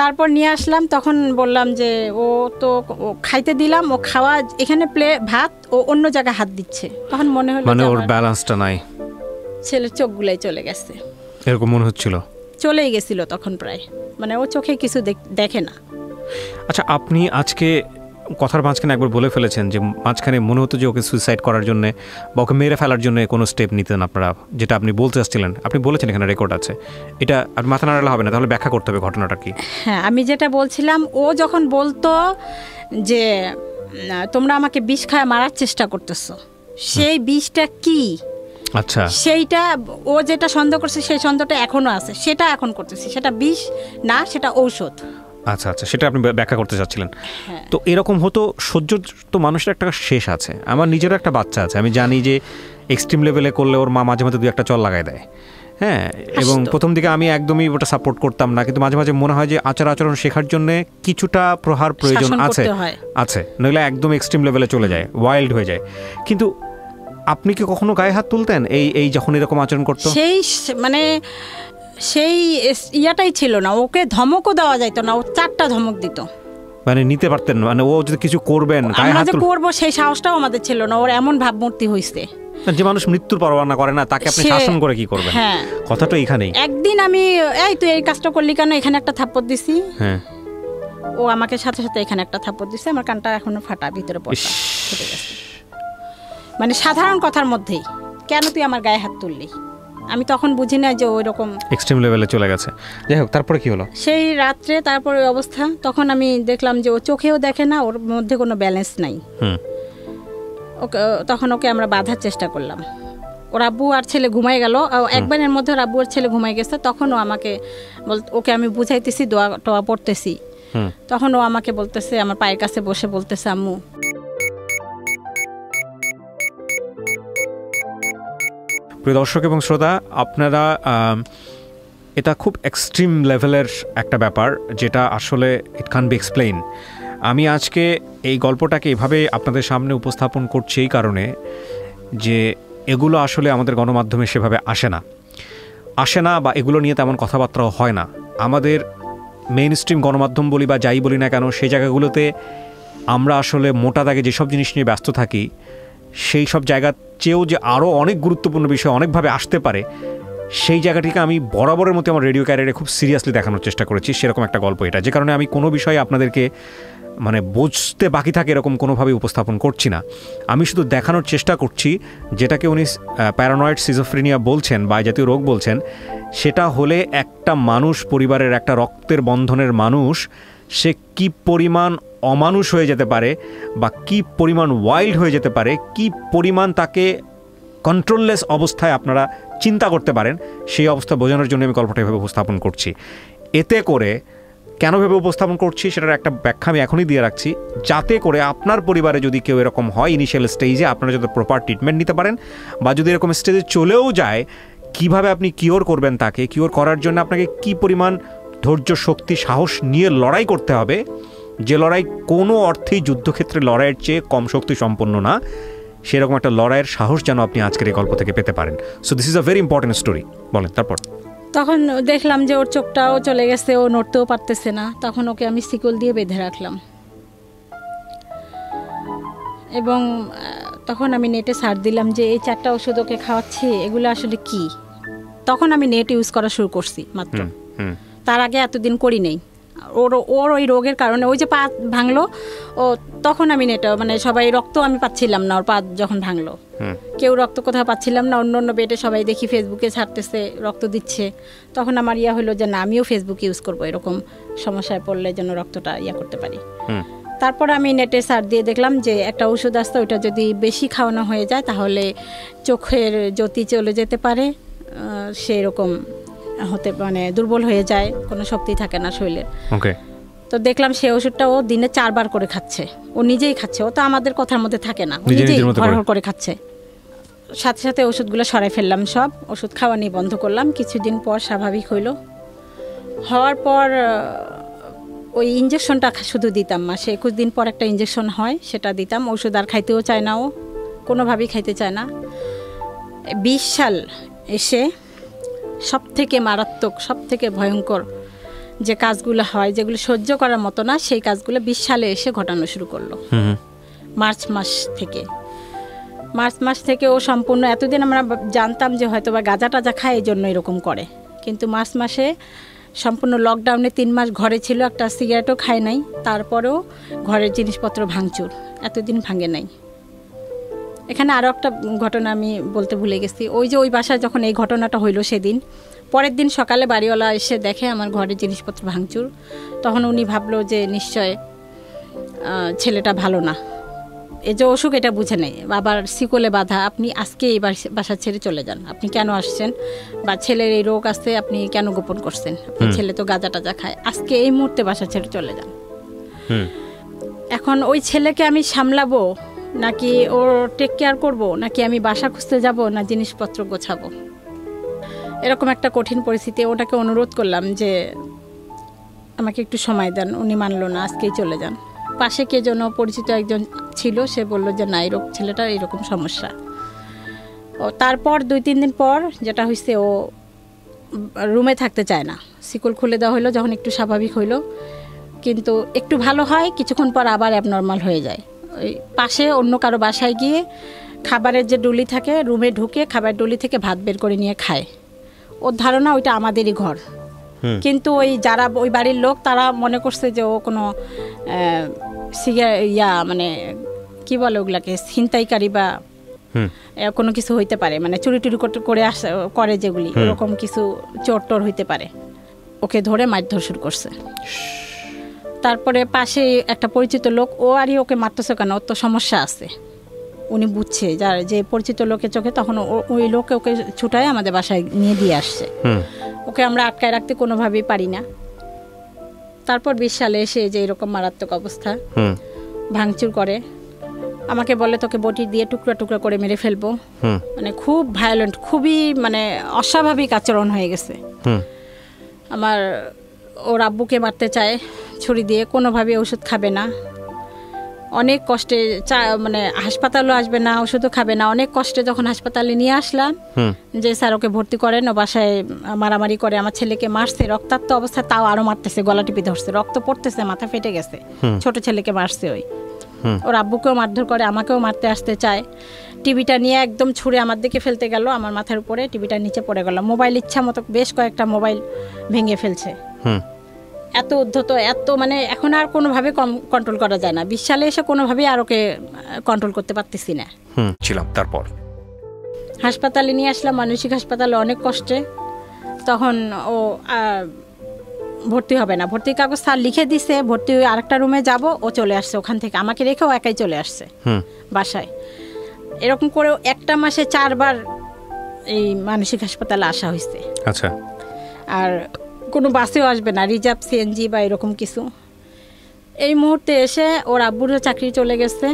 তারপর নিয়ে আসলাম, তখন বললাম যে ও তো খাইতে দিলাম, ও খাওয়া এখানে ভাত, ও অন্য জায়গায় হাত দিচ্ছে। তখন মনে হলো মানে ওর ব্যালেন্সটা নাই, ছেলের চোখগুলাই চলে গেছে, এরকম মনে হচ্ছিল। চলেই গেছিল তখন প্রায়, মানে ও চোখে কিছু দেখে না। আচ্ছা, আপনি আজকে কথার মাঝখানে একবার বলে ফেলেছেন যে মাঝখানে মনে হতো যে ওকে সুইসাইড করার জন্য বা ওকে মেরে ফেলার জন্য কোনো স্টেপ নিতেন আপনারা, যেটা আপনি বলতে চাচ্ছিলেন, আপনি বলেছেন, এখানে রেকর্ড আছে। এটা আর মাথা নাড়ালে হবে না, তাহলে ব্যাখ্যা করতে হবে ঘটনাটা কি। হ্যাঁ, আমি যেটা বলছিলাম, ও যখন বলতো যে তোমরা আমাকে বিষ খায় মারার চেষ্টা করতেছো, সেই বিষটা কি, আচ্ছা, সেইটা ও যেটা সন্দেহ করছে সেই সন্দেহটা এখনো আছে, সেটা এখন করতেছি, সেটা বিষ না, সেটা ঔষধ। আচ্ছা আচ্ছা, সেটা আপনি ব্যাখ্যা করতে চাচ্ছিলেন। তো এরকম হতো, সহ্য তো মানুষের একটা শেষ আছে। আমার নিজেরও একটা বাচ্চা আছে, আমি জানি যে এক্সট্রিম লেভেলে করলে ওর মা মাঝে মাঝে 2-1 চল লাগাই দেয়। হ্যাঁ, এবং প্রথম দিকে আমি একদমই ওটা সাপোর্ট করতাম না, কিন্তু মাঝে মাঝে মনে হয় যে আচরণ শেখার জন্য কিছুটা প্রহার প্রয়োজন আছে, নইলে একদম এক্সট্রিম লেভেলে চলে যায়, ওয়াইল্ড হয়ে যায়। কিন্তু আপনি কি কখনো গায়ে হাত তুলতেন এই যখন এরকম আচরণ করতো? সেই মানে সেই ইয়াটাই ছিল না, ওকে ধমকও দেওয়া যাইতো না, ও 4টা ধমক দিত, মানে নিতে পারতেন, মানে ও যদি কিছু করবেন গায়ে হাত করবো সেই সাহসটাও আমাদের ছিল না। ওর এমন ভাবমূর্তি হইছে, যে মানুষ মৃত্যুর পরোয়া করে না, তাকে আপনি শাসন করে কি করবেন? হ্যাঁ, কথাটা এখানেই। একদিন আমি, এই তুই এই কাজটা করলি কেন, এখানে একটা থাপ্পড় দিছি। হ্যাঁ, ও আমাকে সাথে সাথে এখানে একটা থাপ্পড় দিছে, আমার কানটা এখনো ফাটা, ভিতরে পড়া ফুটে গেছে। মানে সাধারণ কথার মধ্যেই, কেন তুই আমার গায়ে হাত তুললি, আমি তখন বুঝি না যে ওই রকম এক্সট্রিম লেভেলে চলে গেছে। যাই হোক, তারপরে কি হলো? সেই রাত্রে তারপরে ওই অবস্থা, তখন আমি দেখলাম যে ও চোখেও দেখে না, ওর মধ্যে কোনো ব্যালেন্স নাই। ওকে তখন ওকে আমরা বাঁধার চেষ্টা করলাম, ওর আব্বু আর ছেলে ঘুমাই গেল, একবারের মধ্যে ওর আব্বু আর ছেলে ঘুমাই গেছে। তখন ও আমাকে ওকে আমি বুঝাইতেছি, দোয়া টোয়া পড়তেছি, তখন ও আমাকে বলতেছে, আমার পায়ের কাছে বসে বলতেছে, আম্মু প্রিয় দর্শক এবং শ্রোতা, আপনারা এটা খুব এক্সট্রিম লেভেলের একটা ব্যাপার, যেটা আসলে ইট ক্যান বি এক্সপ্লেইন। আমি আজকে এই গল্পটাকে এভাবে আপনাদের সামনে উপস্থাপন করছি এই কারণে যে এগুলো আসলে আমাদের গণমাধ্যমে সেভাবে আসে না, বা এগুলো নিয়ে তেমন কথাবার্তাও হয় না। আমাদের মেইন স্ট্রিম গণমাধ্যম বলি বা যাই বলি না কেন, সেই জায়গাগুলোতে আমরা আসলে মোটা দাগে যেসব জিনিস নিয়ে ব্যস্ত থাকি, সেই সব জায়গার চেয়েও যে আরও অনেক গুরুত্বপূর্ণ বিষয় অনেকভাবে আসতে পারে, সেই জায়গাটিকে আমি বরাবরের মতো আমার রেডিও ক্যারিয়ারে খুব সিরিয়াসলি দেখানোর চেষ্টা করেছি। সেরকম একটা গল্প এটা, যে কারণে আমি কোনো বিষয়ে আপনাদেরকে মানে বুঝতে বাকি থাকে এরকম কোনোভাবেই উপস্থাপন করছি না। আমি শুধু দেখানোর চেষ্টা করছি, যেটাকে উনি প্যারানয়েড সিজোফ্রেনিয়া বলছেন বা জাতীয় রোগ বলছেন, সেটা হলে একটা মানুষ, পরিবারের একটা রক্তের বন্ধনের মানুষ, সে কি পরিমাণ অমানুষ হয়ে যেতে পারে, বা কি পরিমাণ ওয়াইল্ড হয়ে যেতে পারে, কি পরিমাণ তাকে কন্ট্রোললেস অবস্থায় আপনারা চিন্তা করতে পারেন, সেই অবস্থা বোঝানোর জন্য আমি গল্পটা এভাবে উপস্থাপন করছি। এতে করে কেন ভেবে উপস্থাপন করছি সেটার একটা ব্যাখ্যা আমি এখনই দিয়ে রাখছি, যাতে করে আপনার পরিবারে যদি কেউ এরকম হয় ইনিশিয়াল স্টেজে, আপনারা যাতে প্রপার ট্রিটমেন্ট নিতে পারেন, বা যদি এরকম স্টেজে চলেও যায়, কিভাবে আপনি কিওর করবেন, তাকে কিওর করার জন্য আপনাকে কি পরিমাণ ধৈর্য, শক্তি, সাহস নিয়ে লড়াই করতে হবে, যে লড়াই কোনো অর্থেই যুদ্ধক্ষেত্রে লড়াইয়ের চেয়ে কম শক্তি সম্পন্ন না, সেরকম একটা লড়াইয়ের সাহস যেন আপনি আজকের এই গল্প থেকে পেতে পারেন। So this is a very important story. বলেন তারপর। তখন দেখলাম যে ওর চোখটাও চলে গেছে, ও নড়তেও পারতেছে না। তখন ওকে আমি শিকল দিয়ে বেঁধে রাখলাম এবং তখন আমি নেটে সার্চ দিলাম যে এই 4টা ওষুধ ওকে খাওয়াচ্ছি, এগুলো আসলে কি। তখন আমি নেট ইউজ করা শুরু করছি মাত্র, তার আগে এতদিন করি নেই। ওর ওই রোগের কারণে ওই যে পা ভাঙলো, ও তখন আমি নেটে মানে সবাই রক্ত আমি পাচ্ছিলাম না, ওর পা যখন ভাঙলো কেউ রক্ত কোথাও পাচ্ছিলাম না। অন্য অন্য বেডে সবাই দেখি ফেসবুকে ছাড়তেছে রক্ত দিচ্ছে, তখন আমার হলো যে না, আমিও ফেসবুক ইউজ করবো, এরকম সমস্যায় পড়লে যেন রক্তটা করতে পারি। তারপর আমি নেটে সার্চ দিয়ে দেখলাম যে একটা ওষুধ আসছে, ওইটা যদি বেশি খাওয়ানো হয়ে যায় তাহলে চোখের জ্যোতি চলে যেতে পারে, সেরকম হতে মানে দুর্বল হয়ে যায়, কোনো শক্তি থাকে না শরীরের। তো দেখলাম সেই ওষুধটা ও দিনে 4 বার করে খাচ্ছে, ও নিজেই খাচ্ছে, ও তো আমাদের কথার মধ্যে থাকে না, ও নিজেই ঘর করে খাচ্ছে। সাথে সাথে ওষুধগুলো সরাই ফেললাম, সব ওষুধ খাওয়া নিয়ে বন্ধ করলাম। কিছুদিন পর স্বাভাবিক হওয়ার পর ওই ইঞ্জেকশনটা শুধু দিতাম, মাসে 21 দিন পর একটা ইঞ্জেকশন হয়, সেটা দিতাম। ওষুধ আর খাইতেও চায় না, ও কোনোভাবেই খাইতে চায় না। 20 সাল এসে সব থেকে মারাত্মক, সব থেকে ভয়ঙ্কর যে কাজগুলো হয়, যেগুলো সহ্য করার মতো না, সেই কাজগুলো 20 সালে এসে ঘটানো শুরু করলো। মার্চ মাস থেকে ও সম্পূর্ণ, এতদিন আমরা জানতাম যে হয়তো বা গাঁজা টাজা খায় এই জন্য এরকম করে, কিন্তু মার্চ মাসে সম্পূর্ণ লকডাউনে 3 মাস ঘরে ছিল, একটা সিগারেটও খায় নাই, তারপরেও ঘরের জিনিসপত্র ভাঙচুর, এতদিন ভাঙে নাই। এখানে আরও একটা ঘটনা আমি বলতে ভুলে গেছি। ওই যে ওই বাসায় যখন এই ঘটনাটা হইলো, সেদিন পরের দিন সকালে বাড়িওয়ালা এসে দেখে আমার ঘরের জিনিসপত্র ভাঙচুর। তখন উনি ভাবলো যে নিশ্চয় ছেলেটা ভালো না, এই যে অসুখ এটা বুঝে নেই, আবার শিকলে বাঁধা, আপনি আজকে এই বাসা ছেড়ে চলে যান, আপনি কেন আসছেন, বা ছেলের এই রোগ আছে আপনি কেন গোপন করছেন, আপনার ছেলে তো গাঁজা টাজা খায়, আজকে এই মুহূর্তে বাসা ছেড়ে চলে যান। এখন ওই ছেলেকে আমি সামলাবো নাকি ওর টেক কেয়ার করবো, নাকি আমি বাসা খুঁজতে যাব, না জিনিসপত্র গোছাবো, এরকম একটা কঠিন পরিস্থিতি। ওটাকে অনুরোধ করলাম যে আমাকে একটু সময় দেন, উনি মানলো না, আজকেই চলে যান। পাশে কে যেন পরিচিত একজন ছিল, সে বললো যে না, এরকম ছেলেটার এরকম সমস্যা। ও তারপর 2-3 দিন পর যেটা হয়েছে, ও রুমে থাকতে চায় না, শিকল খুলে দেওয়া হলো, যখন একটু স্বাভাবিক হইলো, কিন্তু একটু ভালো হয়, কিছুক্ষণ পর আবার অ্যাবনর্মাল হয়ে যায়। ওই পাশে অন্য কারো বাসায় গিয়ে খাবারের যে ডুলি থাকে, রুমে ঢুকে খাবার ডুলি থেকে ভাত বের করে নিয়ে খায়। ওর ধারণা ওইটা আমাদেরই ঘর, কিন্তু ওই যারা ওই বাড়ির লোক তারা মনে করছে যে ও কোনো মানে কি বলে ওগুলাকে, ছিনতাইকারী বা কোনো কিছু হইতে পারে, মানে চুরি টুরি করে যেগুলি, ওরকম কিছু চোর টোর হইতে পারে। ওকে ধরে মারধর শুরু করছে। তারপরে পাশে একটা পরিচিত লোক, ও আরই ওকে মারতেছে কেন, ওর তো সমস্যা আছে, উনি বুঝছে, যার যে পরিচিত লোকের চোখে, তখন ওই লোকে ওকে ছুটায় আমাদের বাসায় নিয়ে দিয়ে আসছে। ওকে আমরা আটকায় রাখতে কোনোভাবেই পারি না। তারপর 20 সালে এসে যে এরকম মারাত্মক অবস্থা, ভাঙচুর করে, আমাকে বলে তোকে বটি দিয়ে টুকরা টুকরা করে মেরে ফেলবো, মানে খুব ভায়োলেন্ট, খুবই মানে অস্বাভাবিক আচরণ হয়ে গেছে। আমার ওর আব্বুকে মারতে চায় ছুরি দিয়ে, কোনোভাবে ওষুধ খাবে না, অনেক কষ্টে মানে হাসপাতালও আসবে না, ওষুধও খাবে না। অনেক কষ্টে যখন হাসপাতালে নিয়ে আসলাম যে স্যার ওকে ভর্তি করেন, ও বাসায় মারামারি করে, আমার ছেলেকে মারছে, রক্তাক্ত অবস্থা, তাও আরো মারতেছে, গলা টিপে ধরছে, রক্ত পড়তেছে, মাথা ফেটে গেছে, ছোট ছেলেকে মারছে। ওর আব্বুকেও মারধর করে, আমাকেও মারতে আসতে চায়। টিভিটা নিয়ে একদম ছুঁড়ে আমার দিকে ফেলতে গেল, আমার মাথার উপরে টিভিটা নিচে পড়ে গেল। মোবাইল ইচ্ছা মতো বেশ কয়েকটা মোবাইল ভেঙে ফেলছে। এত উদ্ধত, এত মানে এখন আর কোনোভাবে কন্ট্রোল করা যায় না। 20 সালে এসে কোনোভাবেই আর ওকে কন্ট্রোল করতে পারতেছি না। তারপর হাসপাতালে নিয়ে আসলাম, মানসিক হাসপাতালে, অনেক কষ্টে। তখন ও ভর্তি হবে না, ভর্তির কাগজ স্যার লিখে দিছে, ভর্তি হয়ে আরেকটা রুমে যাব, ও চলে আসছে ওখান থেকে, আমাকে রেখেও একাই চলে আসছে বাসায়। এরকম করেও একটা মাসে 4 বার এই মানসিক হাসপাতালে আসা হয়েছে। আচ্ছা। আর কোনো বাসেও আসবে না, রিজার্ভ সিএনজি বা এরকম কিছু। এই মুহূর্তে এসে ওর আব্বুরও চাকরি চলে গেছে।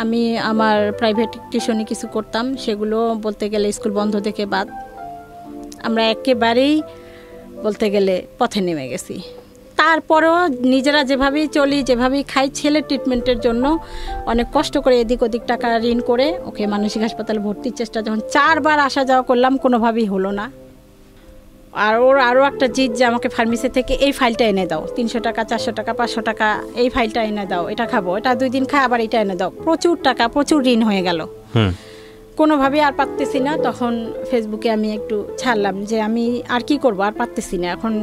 আমি আমার প্রাইভেট টিউশনি কিছু করতাম, সেগুলো বলতে গেলে স্কুল বন্ধ থেকে বাদ। আমরা একেবারেই বলতে গেলে পথে নেমে গেছি। তারপরেও নিজেরা যেভাবেই চলি, যেভাবেই খাই, ছেলের ট্রিটমেন্টের জন্য অনেক কষ্ট করে এদিক ওদিক টাকা ঋণ করে ওকে মানসিক হাসপাতালে ভর্তির চেষ্টা, যখন 4 বার আসা যাওয়া করলাম, কোনোভাবেই হলো না। আর ওর আরও একটা জিদ যে আমাকে ফার্মেসি থেকে এই ফাইলটা এনে দাও, 300 টাকা 400 টাকা 500 টাকা, এই ফাইলটা এনে দাও, এটা খাবো, এটা 2 দিন খাই, আবার এটা এনে দাও। প্রচুর টাকা, প্রচুর ঋণ হয়ে গেল। কোনোভাবেই আর পারতেছি না। তখন ফেসবুকে আমি একটু ছাড়লাম যে আমি আর কি করব, আর পারতেছি না, এখন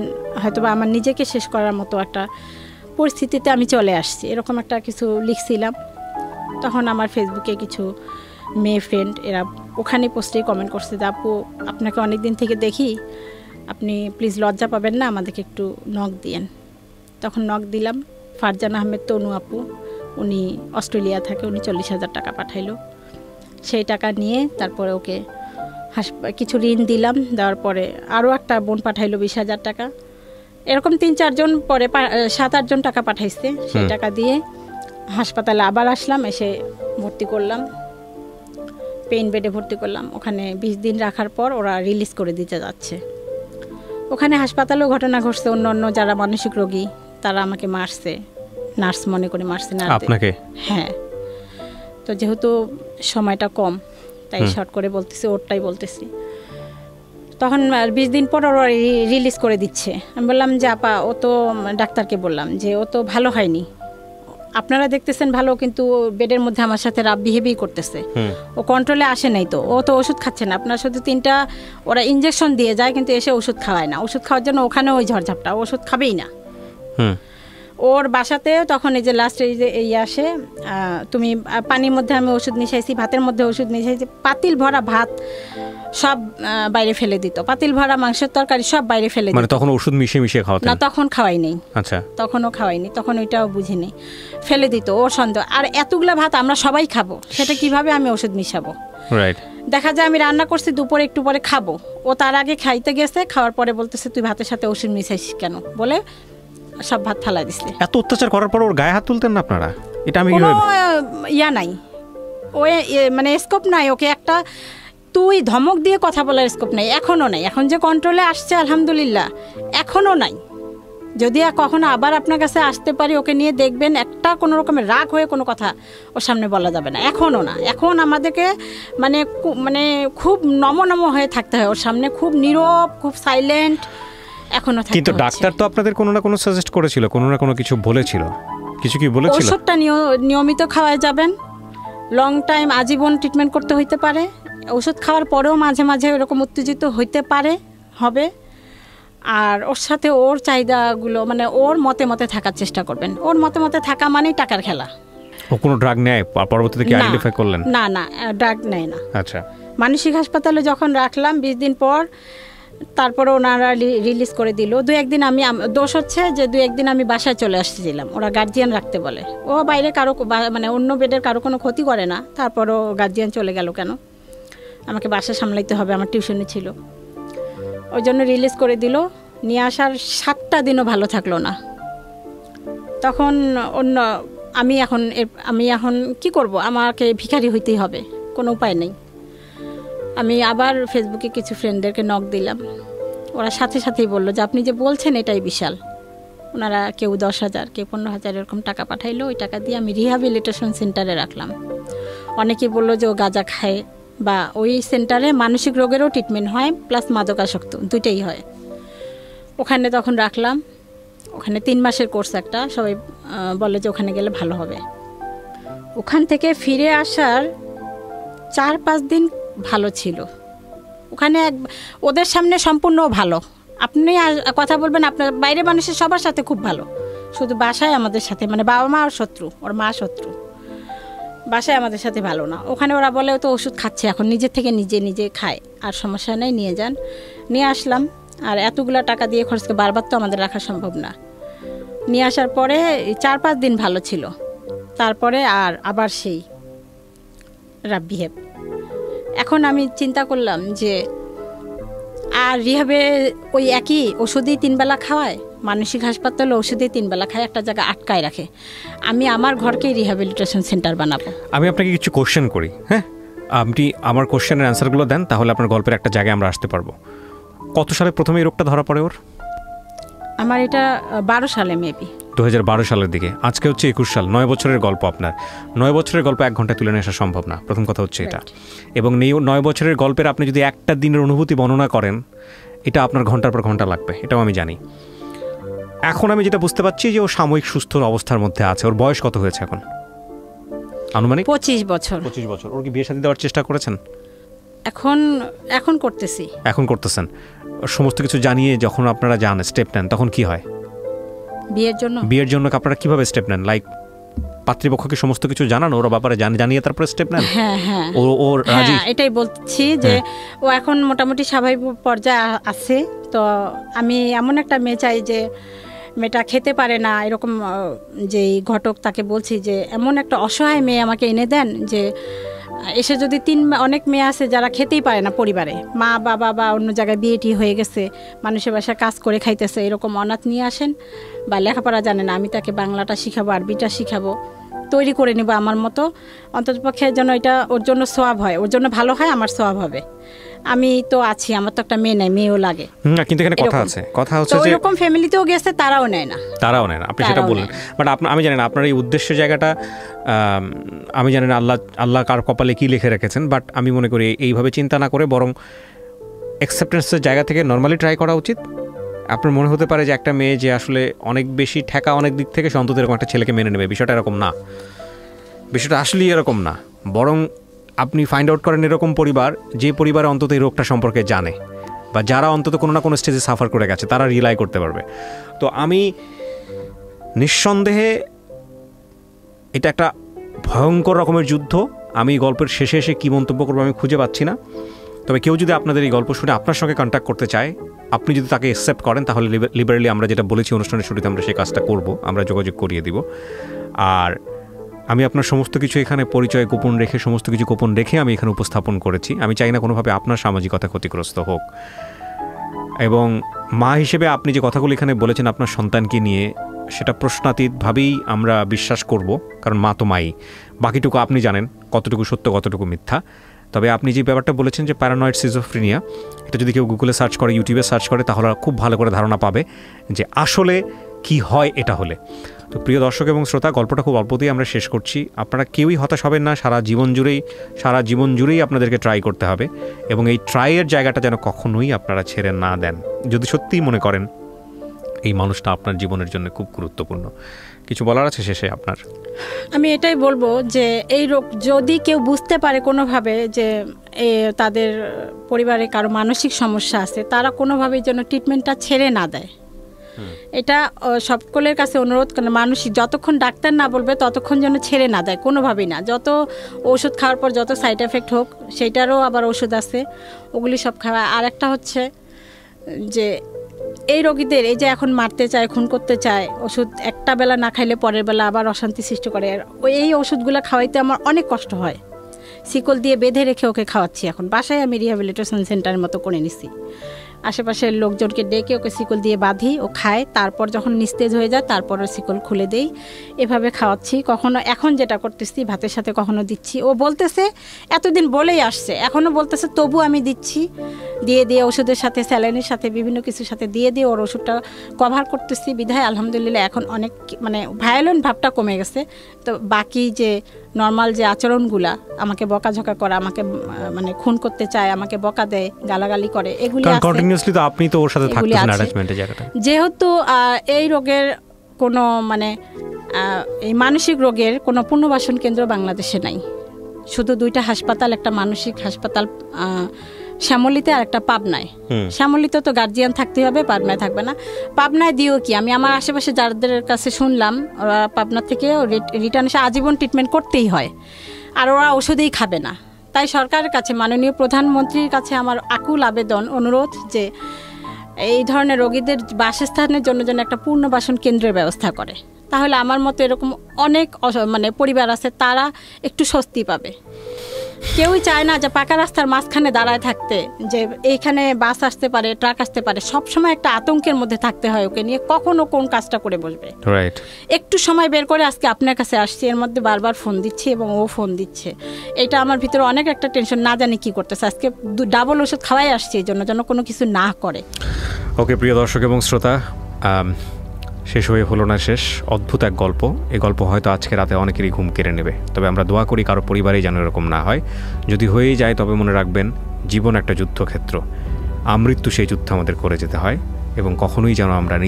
হয়তোবা আমার নিজেকে শেষ করার মতো একটা পরিস্থিতিতে আমি চলে আসছি, এরকম একটা কিছু লিখছিলাম। তখন আমার ফেসবুকে কিছু মেয়ে ফ্রেন্ড এরা ওখানে পোস্টেই কমেন্ট করছে যে আপু আপনাকে অনেক দিন থেকে দেখি, আপনি প্লিজ লজ্জা পাবেন না, আমাদেরকে একটু নক দিয়েন। তখন নক দিলাম। ফারজান আহমেদ তনু আপু, উনি অস্ট্রেলিয়া থাকে, উনি 40,000 টাকা পাঠাইলো। সেই টাকা নিয়ে তারপরে ওকে কিছু ঋণ দিলাম, দেওয়ার পরে আরও একটা বোন পাঠাইলো 20,000 টাকা। এরকম 3-4 জন, পরে 7-8 জন টাকা পাঠাইছে। সেই টাকা দিয়ে হাসপাতালে আবার আসলাম, এসে ভর্তি করলাম, পেইন বেডে ভর্তি করলাম। ওখানে 20 দিন রাখার পর ওরা রিলিজ করে দিতে যাচ্ছে। ওখানে হাসপাতালেও ঘটনা ঘটছে, অন্য যারা মানসিক রোগী তারা আমাকে মারছে, নার্স মনে করে মারছে না আপনাকে? হ্যাঁ। তো যেহেতু সময়টা কম, তাই শর্ট করে বলতেছি, ওরটাই বলতেছি। তখন 20 দিন পর ওরা রিলিজ করে দিচ্ছে। আমি বললাম যে আপা, ও তো ডাক্তারকে বললাম যে ও তো ভালো হয়নি, আপনারা দেখতেছেন ভালো, কিন্তু বেডের মধ্যে আমার সাথে রাব বিহেভই করতেছে, ও কন্ট্রোলে আসে নাই, তো ও তো ওষুধ খাচ্ছে না, আপনার শুধু 3টা ওরা ইঞ্জেকশন দিয়ে যায়, কিন্তু এসে ওষুধ খাওয়ায় না। ওষুধ খাওয়ার জন্য ওখানে ওই ঝড়ঝাপটা, ওষুধ খাবেই না। ওর বাসাতে তখন এই যে লাস্টে এই যে এই আসে, তুমি পানির মধ্যে আমি ওষুধ মিশাইছি, ভাতের মধ্যে ওষুধ মিশাইছি, পাতিল ভরা ভাত সব বাইরে ফেলে দিত, পাতিল ভরা মাংসের তরকারি সব বাইরে ফেলে দিত। মানে তখন ওষুধ মিশিয়ে খাওয়াতেন না? তখন খাওয়াই নেই। আচ্ছা। তখনও খাওয়াইনি, তখন ওইটাও বুঝিনি, ফেলে দিত ওর সন্দেহ। আর এতগুলা ভাত আমরা সবাই খাবো, সেটা কিভাবে আমি ওষুধ মিশাবো? রাইট। দেখা যায় আমি রান্না করছি, দুপুরে একটু পরে খাবো, ও তার আগে খাইতে গেছে, খাওয়ার পরে বলতেছে তুই ভাতের সাথে ওষুধ মিশাইছিস কেন, বলে সব ভাত ফালাই দিচ্ছে। এত অত্যাচার করার পর ওর গায়ে হাত তুলতেন না আপনারা? এটা আমি কোনো ইয়া নাই, ও মানে স্কোপ নাই ওকে একটা তুই ধমক দিয়ে কথা বলার স্কোপ নাই, এখনও নাই। এখন যে কন্ট্রোলে আসছে আলহামদুলিল্লাহ, এখনও নাই। যদি কখনো আবার আপনার কাছে আসতে পারি, ওকে নিয়ে দেখবেন একটা কোনো রকমের রাগ হয়ে কোনো কথা ওর সামনে বলা যাবে না, এখনও না। এখন আমাদেরকে মানে মানে খুব নম হয়ে থাকতে হয় ওর সামনে, খুব নীরব, খুব সাইলেন্ট এখনো থাকতে। কিন্তু ডাক্তার তো আপনাদের কোনো না কোনো সাজেস্ট করেছিল, কোনো না কোনো কিছু বলেছিল, কিছু কি বলেছিল? ওষুধটা নিয়মিত খাওয়াই যাবেন, লং টাইম আজীবন ট্রিটমেন্ট করতে হইতে পারে। ওষুধ খাওয়ার পরেও মাঝে মাঝে এরকম উত্তেজিত হইতে পারে, হবে। আর ওর সাথে ওর চাহিদাগুলো মানে ওর মতে থাকার চেষ্টা করবেন। ওর মতে থাকা মানেই টাকার খেলা। ও কোনো ড্রাগ নেয় পরবর্তীতে কি আইডেন্টিফাই করলেন? না, ড্রাগ নেয় না। আচ্ছা। মানসিক হাসপাতালে যখন রাখলাম 20 দিন পর, তারপরে ওনারা রিলিজ করে দিল। 2-1 দিন আমি, দোষ হচ্ছে যে 2-1 দিন আমি বাসায় চলে আসছিলাম, ওরা গার্জিয়ান রাখতে বলে। ও বাইরে কারো মানে অন্য বেডের কারো কোনো ক্ষতি করে না, তারপরও গার্জিয়ান চলে গেল কেন? আমাকে বাসা সামলাইতে হবে, আমার টিউশনি ছিল, ওই জন্য রিলিজ করে দিল। নিয়ে আসার 7টা দিনও ভালো থাকলো না। তখন আমি এখন কি করব? আমাকে ভিখারি হইতেই হবে, কোনো উপায় নেই। আমি আবার ফেসবুকে কিছু ফ্রেন্ডদেরকে নক দিলাম, ওরা সাথে সাথেই বললো যে আপনি যে বলছেন এটাই বিশাল। ওনারা কেউ 10,000, কেউ 15,000 এরকম টাকা পাঠাইলো। ওই টাকা দিয়ে আমি রিহ্যাবিলিটেশন সেন্টারে রাখলাম। অনেকেই বললো যে ও গাঁজা খায়, বা ওই সেন্টারে মানসিক রোগেরও ট্রিটমেন্ট হয়, প্লাস মাদকাসক্ত, দুইটাই হয়। ওখানে তখন রাখলাম। ওখানে 3 মাসের কোর্স একটা, সবাই বলে যে ওখানে গেলে ভালো হবে। ওখান থেকে ফিরে আসার 4-5 দিন ভালো ছিল। ওখানে ওদের সামনে সম্পূর্ণ ভালো, আপনি কথা বলবেন, আপনার বাইরে মানুষের সবার সাথে খুব ভালো, শুধু বাসায় আমাদের সাথে মানে বাবা মা আর শত্রু, ওর মা শত্রু, বাসায় আমাদের সাথে ভালো না। ওখানে ওরা বলে তো ওষুধ খাচ্ছে, এখন নিজের থেকে নিজে খায়, আর সমস্যা নেই, নিয়ে যান। নিয়ে আসলাম। আর এতগুলো টাকা দিয়ে খরচ করে বারবার তো আমাদের রাখা সম্ভব না। নিয়ে আসার পরে 4-5 দিন ভালো ছিল, তারপরে আবার সেই রাব বিহেভ। এখন আমি চিন্তা করলাম যে আর রিহাবে ওই একই ওষুধেই 3 বেলা খাওয়ায়, মানসিক হাসপাতালে ওষুধেই 3 বেলা খায়, একটা জায়গায় আটকায় রাখে। আমি আমার ঘরকেই রিহ্যাবিলিটেশন সেন্টার বানাবো। আমি আপনাকে কিছু কোশ্চেন করি, হ্যাঁ? আপনি আমার কোশ্চেনের অ্যান্সারগুলো দেন, তাহলে আপনার গল্পের একটা জায়গায় আমরা আসতে পারবো। কত সালে প্রথমে এই রোগটা ধরা পড়ে ওর? আমার এটা 12 সালে মেবি, 2012 সালের দিকে। আজকে হচ্ছে 21 সাল, 9 বছরের গল্প আপনার। 9 বছরের গল্প 1 ঘন্টায় তুলে নিয়ে আসা সম্ভব না, প্রথম কথা হচ্ছে এটা। এবং 9 বছরের গল্পের আপনি যদি একটা দিনের অনুভূতি বর্ণনা করেন, এটা আপনার ঘন্টার পর ঘন্টা লাগবে, এটাও আমি জানি। এখন আমি যেটা বুঝতে পারছি যে ও সাময়িক সুস্থ অবস্থার মধ্যে আছে। ওর বয়স কত হয়েছে এখন আনুমানিক? 25 বছর। 25 বছর। ওর কি বিয়ে শাদী দেওয়ার চেষ্টা করেছেন? এখন করতেছি। এখন করতেছেন। সমস্ত কিছু জানিয়ে যখন আপনারা যান স্টেপ নেন তখন কি হয়? বিয়ের জন্য আপনারা কিভাবে স্টেপ নেন? লাইক পাত্রীপক্ষকে সমস্ত কিছু জানান, ওর ব্যাপারে জানিয়ে তারপরে স্টেপ নেন? হ্যাঁ, ও রাজি? এটাই বলছি যে ও এখন মোটামুটি স্বাভাবিক পর্যায়ে আছে। তো আমি এমন একটা মেয়ে চাই যে মেয়েটা খেতে পারে না, এরকম যেই ঘটক তাকে বলছি যে এমন একটা অসহায় মেয়ে আমাকে এনে দেন যে এসে যদি অনেক মেয়ে আছে যারা খেতেই পারে না পরিবারে, মা বাবা বা অন্য জায়গায় বিয়েটি হয়ে গেছে, মানুষের বাসায় কাজ করে খাইতেছে, এরকম অনাথ নিয়ে আসেন, বা লেখাপড়া জানে না, আমি তাকে বাংলাটা শিখাবো, আরবিটা শিখাবো, তৈরি করে নেব আমার মতো। অন্ততপক্ষে যেন এটা ওর জন্য সোয়াব হয়, ওর জন্য ভালো হয়, আমার সোয়াব হবে। আমি তো আছি, আমার তো একটা মেয়ে নাই, মেয়েও লাগে। কিন্তু এখানে কথা হচ্ছে যে এরকম ফ্যামিলিতেও গেছে, তারাও নেয় না। আপনি সেটা বললেন, বাট আমি জানি না আপনার এই উদ্দেশ্যের জায়গাটা, আমি জানি না আল্লাহ কার কপালে কি লিখে রেখেছেন, বাট আমি মনে করি এইভাবে চিন্তা না করে বরং অ্যাকসেপ্টেন্সের জায়গা থেকে নর্মালি ট্রাই করা উচিত। আপনার মনে হতে পারে যে একটা মেয়ে যে আসলে অনেক বেশি ঠেকা অনেক দিক থেকে, সে অন্তত এরকম একটা ছেলেকে মেনে নেবে, বিষয়টা এরকম না। বিষয়টা আসলেই এরকম না, বরং আপনি ফাইন্ড আউট করেন এরকম পরিবার, যে পরিবারে অন্তত এই রোগটা সম্পর্কে জানে, বা যারা অন্তত কোনো না কোনো স্টেজে সাফার করে গেছে, তারা রিলাই করতে পারবে। তো আমি নিঃসন্দেহে এটা একটা ভয়ঙ্কর রকমের যুদ্ধ। আমি গল্পের শেষে এসে কী মন্তব্য করবো আমি খুঁজে পাচ্ছি না। তবে কেউ যদি আপনাদের এই গল্প শুনে আপনার সঙ্গে কন্ট্যাক্ট করতে চায়, আপনি যদি তাকে অ্যাকসেপ্ট করেন, তাহলে লিবারেলি আমরা যেটা বলেছি অনুষ্ঠানের শুরুতে, আমরা সেই কাজটা করব, আমরা যোগাযোগ করিয়ে দিব। আর আমি আপনার সমস্ত কিছু এখানে পরিচয় গোপন রেখে, সমস্ত কিছু গোপন রেখে আমি এখানে উপস্থাপন করেছি। আমি চাই না কোনোভাবে আপনার সামাজিকতা ক্ষতিগ্রস্ত হোক। এবং মা হিসেবে আপনি যে কথাগুলো এখানে বলেছেন আপনার সন্তানকে নিয়ে, সেটা প্রশ্নাতীতভাবেই আমরা বিশ্বাস করব, কারণ মা তো মাই। বাকিটুকু আপনি জানেন কতটুকু সত্য কতটুকু মিথ্যা। তবে আপনি যে ব্যাপারটা বলেছেন যে প্যারানয়েড সিজোফ্রেনিয়া, এটা যদি কেউ গুগলে সার্চ করে, ইউটিউবে সার্চ করে, তাহলে খুব ভালো করে ধারণা পাবে যে আসলে কি হয় এটা হলে। তো প্রিয় দর্শক এবং শ্রোতা, গল্পটা খুব অল্পতেই আমরা শেষ করছি। আপনারা কেউই হতাশ হবেন না, সারা জীবন জুড়েই আপনাদেরকে ট্রাই করতে হবে, এবং এই ট্রাইয়ের জায়গাটা যেন কখনোই আপনারা ছেড়ে না দেন, যদি সত্যিই মনে করেন এই মানুষটা আপনার জীবনের জন্য খুব গুরুত্বপূর্ণ। কিছু বলার আছে শেষে আপনার? আমি এটাই বলবো যে এই রোগ যদি কেউ বুঝতে পারে কোনোভাবে যে তাদের পরিবারে কারো মানসিক সমস্যা আছে, তারা কোনোভাবেই যেন ট্রিটমেন্টটা ছেড়ে না দেয়। এটা সকলের কাছে অনুরোধ করেন, মানসিক যতক্ষণ ডাক্তার না বলবে ততক্ষণ যেন ছেড়ে না দেয়, কোনোভাবেই না। যত ওষুধ খাওয়ার পর যত সাইড এফেক্ট হোক, সেইটারও আবার ওষুধ আছে, ওগুলি সব খাওয়া। আর একটা হচ্ছে যে এই রোগীদের এই যে এখন মারতে চায়, খুন করতে চায়, ওষুধ একটা বেলা না খাইলে পরের বেলা আবার অশান্তি সৃষ্টি করে, এই ওষুধগুলো খাওয়াইতে আমার অনেক কষ্ট হয়। শিকল দিয়ে বেঁধে রেখে ওকে খাওয়াচ্ছি। এখন বাসায় আমি রিহ্যাবিলিটেশন সেন্টারের মতো করে নিছি, আশেপাশের লোকজনকে ডেকে ওকে শিকল দিয়ে বাঁধি, ও খায়, তারপর যখন নিস্তেজ হয়ে যায় তারপর শিকল খুলে দেই, এভাবে খাওয়াচ্ছি। কখনো এখন যেটা করতেছি ভাতের সাথে কখনো দিচ্ছি, ও বলতেছে এতদিন বলেই আসছে, এখনও বলতেছে, তবু আমি দিচ্ছি, দিয়ে ওষুধের সাথে, স্যালাইনের সাথে, বিভিন্ন কিছুর সাথে দিয়ে ওর ওষুধটা কভার করতেছি। বিধায় আলহামদুলিল্লাহ এখন অনেক মানে ভায়োলেন্ট ভাবটা কমে গেছে। তো বাকি যে নর্মাল যে আচরণগুলা, আমাকে বকাঝকা করা, আমাকে মানে খুন করতে চায়, আমাকে বকা দেয়, গালাগালি করে, এগুলি কন্টিনিউয়াসলি তো আপনি তো ওর সাথে থাকতেছেন অ্যাটাচমেন্টের জায়গাটা। যেহেতু এই রোগের কোনো মানে এই মানসিক রোগের কোনো পুনর্বাসন কেন্দ্র বাংলাদেশে নাই, শুধু দুইটা হাসপাতাল, একটা মানসিক হাসপাতাল শ্যামলীতে আর একটা পাবনায়। শ্যামলীতে তো গার্জিয়ান থাকতে হবে, পাবনায় থাকবে না। পাবনায় দিও কি, আমি আমার আশেপাশে যাদের কাছে শুনলাম, ওরা পাবনা থেকে রিটার্ন এসে আজীবন ট্রিটমেন্ট করতেই হয়, আর ওরা ওষুধেই খাবে না। তাই সরকারের কাছে, মাননীয় প্রধানমন্ত্রীর কাছে আমার আকুল আবেদন, অনুরোধ যে এই ধরনের রোগীদের বাসস্থানের জন্য যেন একটা পুনর্বাসন কেন্দ্রের ব্যবস্থা করে। তাহলে আমার মতো এরকম অনেক মানে পরিবার আছে, তারা একটু স্বস্তি পাবে। কেউই চায় না যে পাকা রাস্তার মাঝখানে দাঁড়ায় থাকতে, যে এইখানে বাস আসতে পারে, ট্রাক আসতে পারে, সবসময় একটা আতঙ্কের মধ্যে থাকতে হয় ওকে নিয়ে, কখনো কোন কাজটা করে বসবে। একটু সময় বের করে আজকে আপনার কাছে আসছি, এর মধ্যে বারবার ফোন দিচ্ছি এবং ও ফোন দিচ্ছে, এটা আমার ভিতরে অনেক একটা টেনশন, না জানি কি করতেছে। আজকে ডাবল ওষুধ খাওয়াই আসছি এই জন্য, যেন কোনো কিছু না করে। ওকে প্রিয় দর্শক এবং শ্রোতা, শেষ হয়ে হলো না শেষ, অদ্ভুত এক গল্প। এই গল্প হয়তো আজকে রাতে অনেকেরই ঘুম কেড়ে নেবে, তবে আমরা দোয়া করি কারো পরিবারেই যেন এরকম না হয়। যদি হয়েই যায় তবে মনে রাখবেন, জীবন একটা যুদ্ধক্ষেত্র, আমৃত্যু সেই যুদ্ধ আমাদের করে যেতে হয় এবং কখনোই যেন আমরা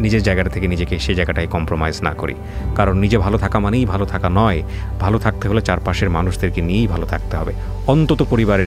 নিজের জায়গাটা থেকে নিজেকে সেই জায়গাটায় কম্প্রোমাইজ না করি। কারণ নিজে ভালো থাকা মানেই ভালো থাকা নয়, ভালো থাকতে হলে চারপাশের মানুষদেরকে নিয়েই ভালো থাকতে হবে, অন্তত পরিবারের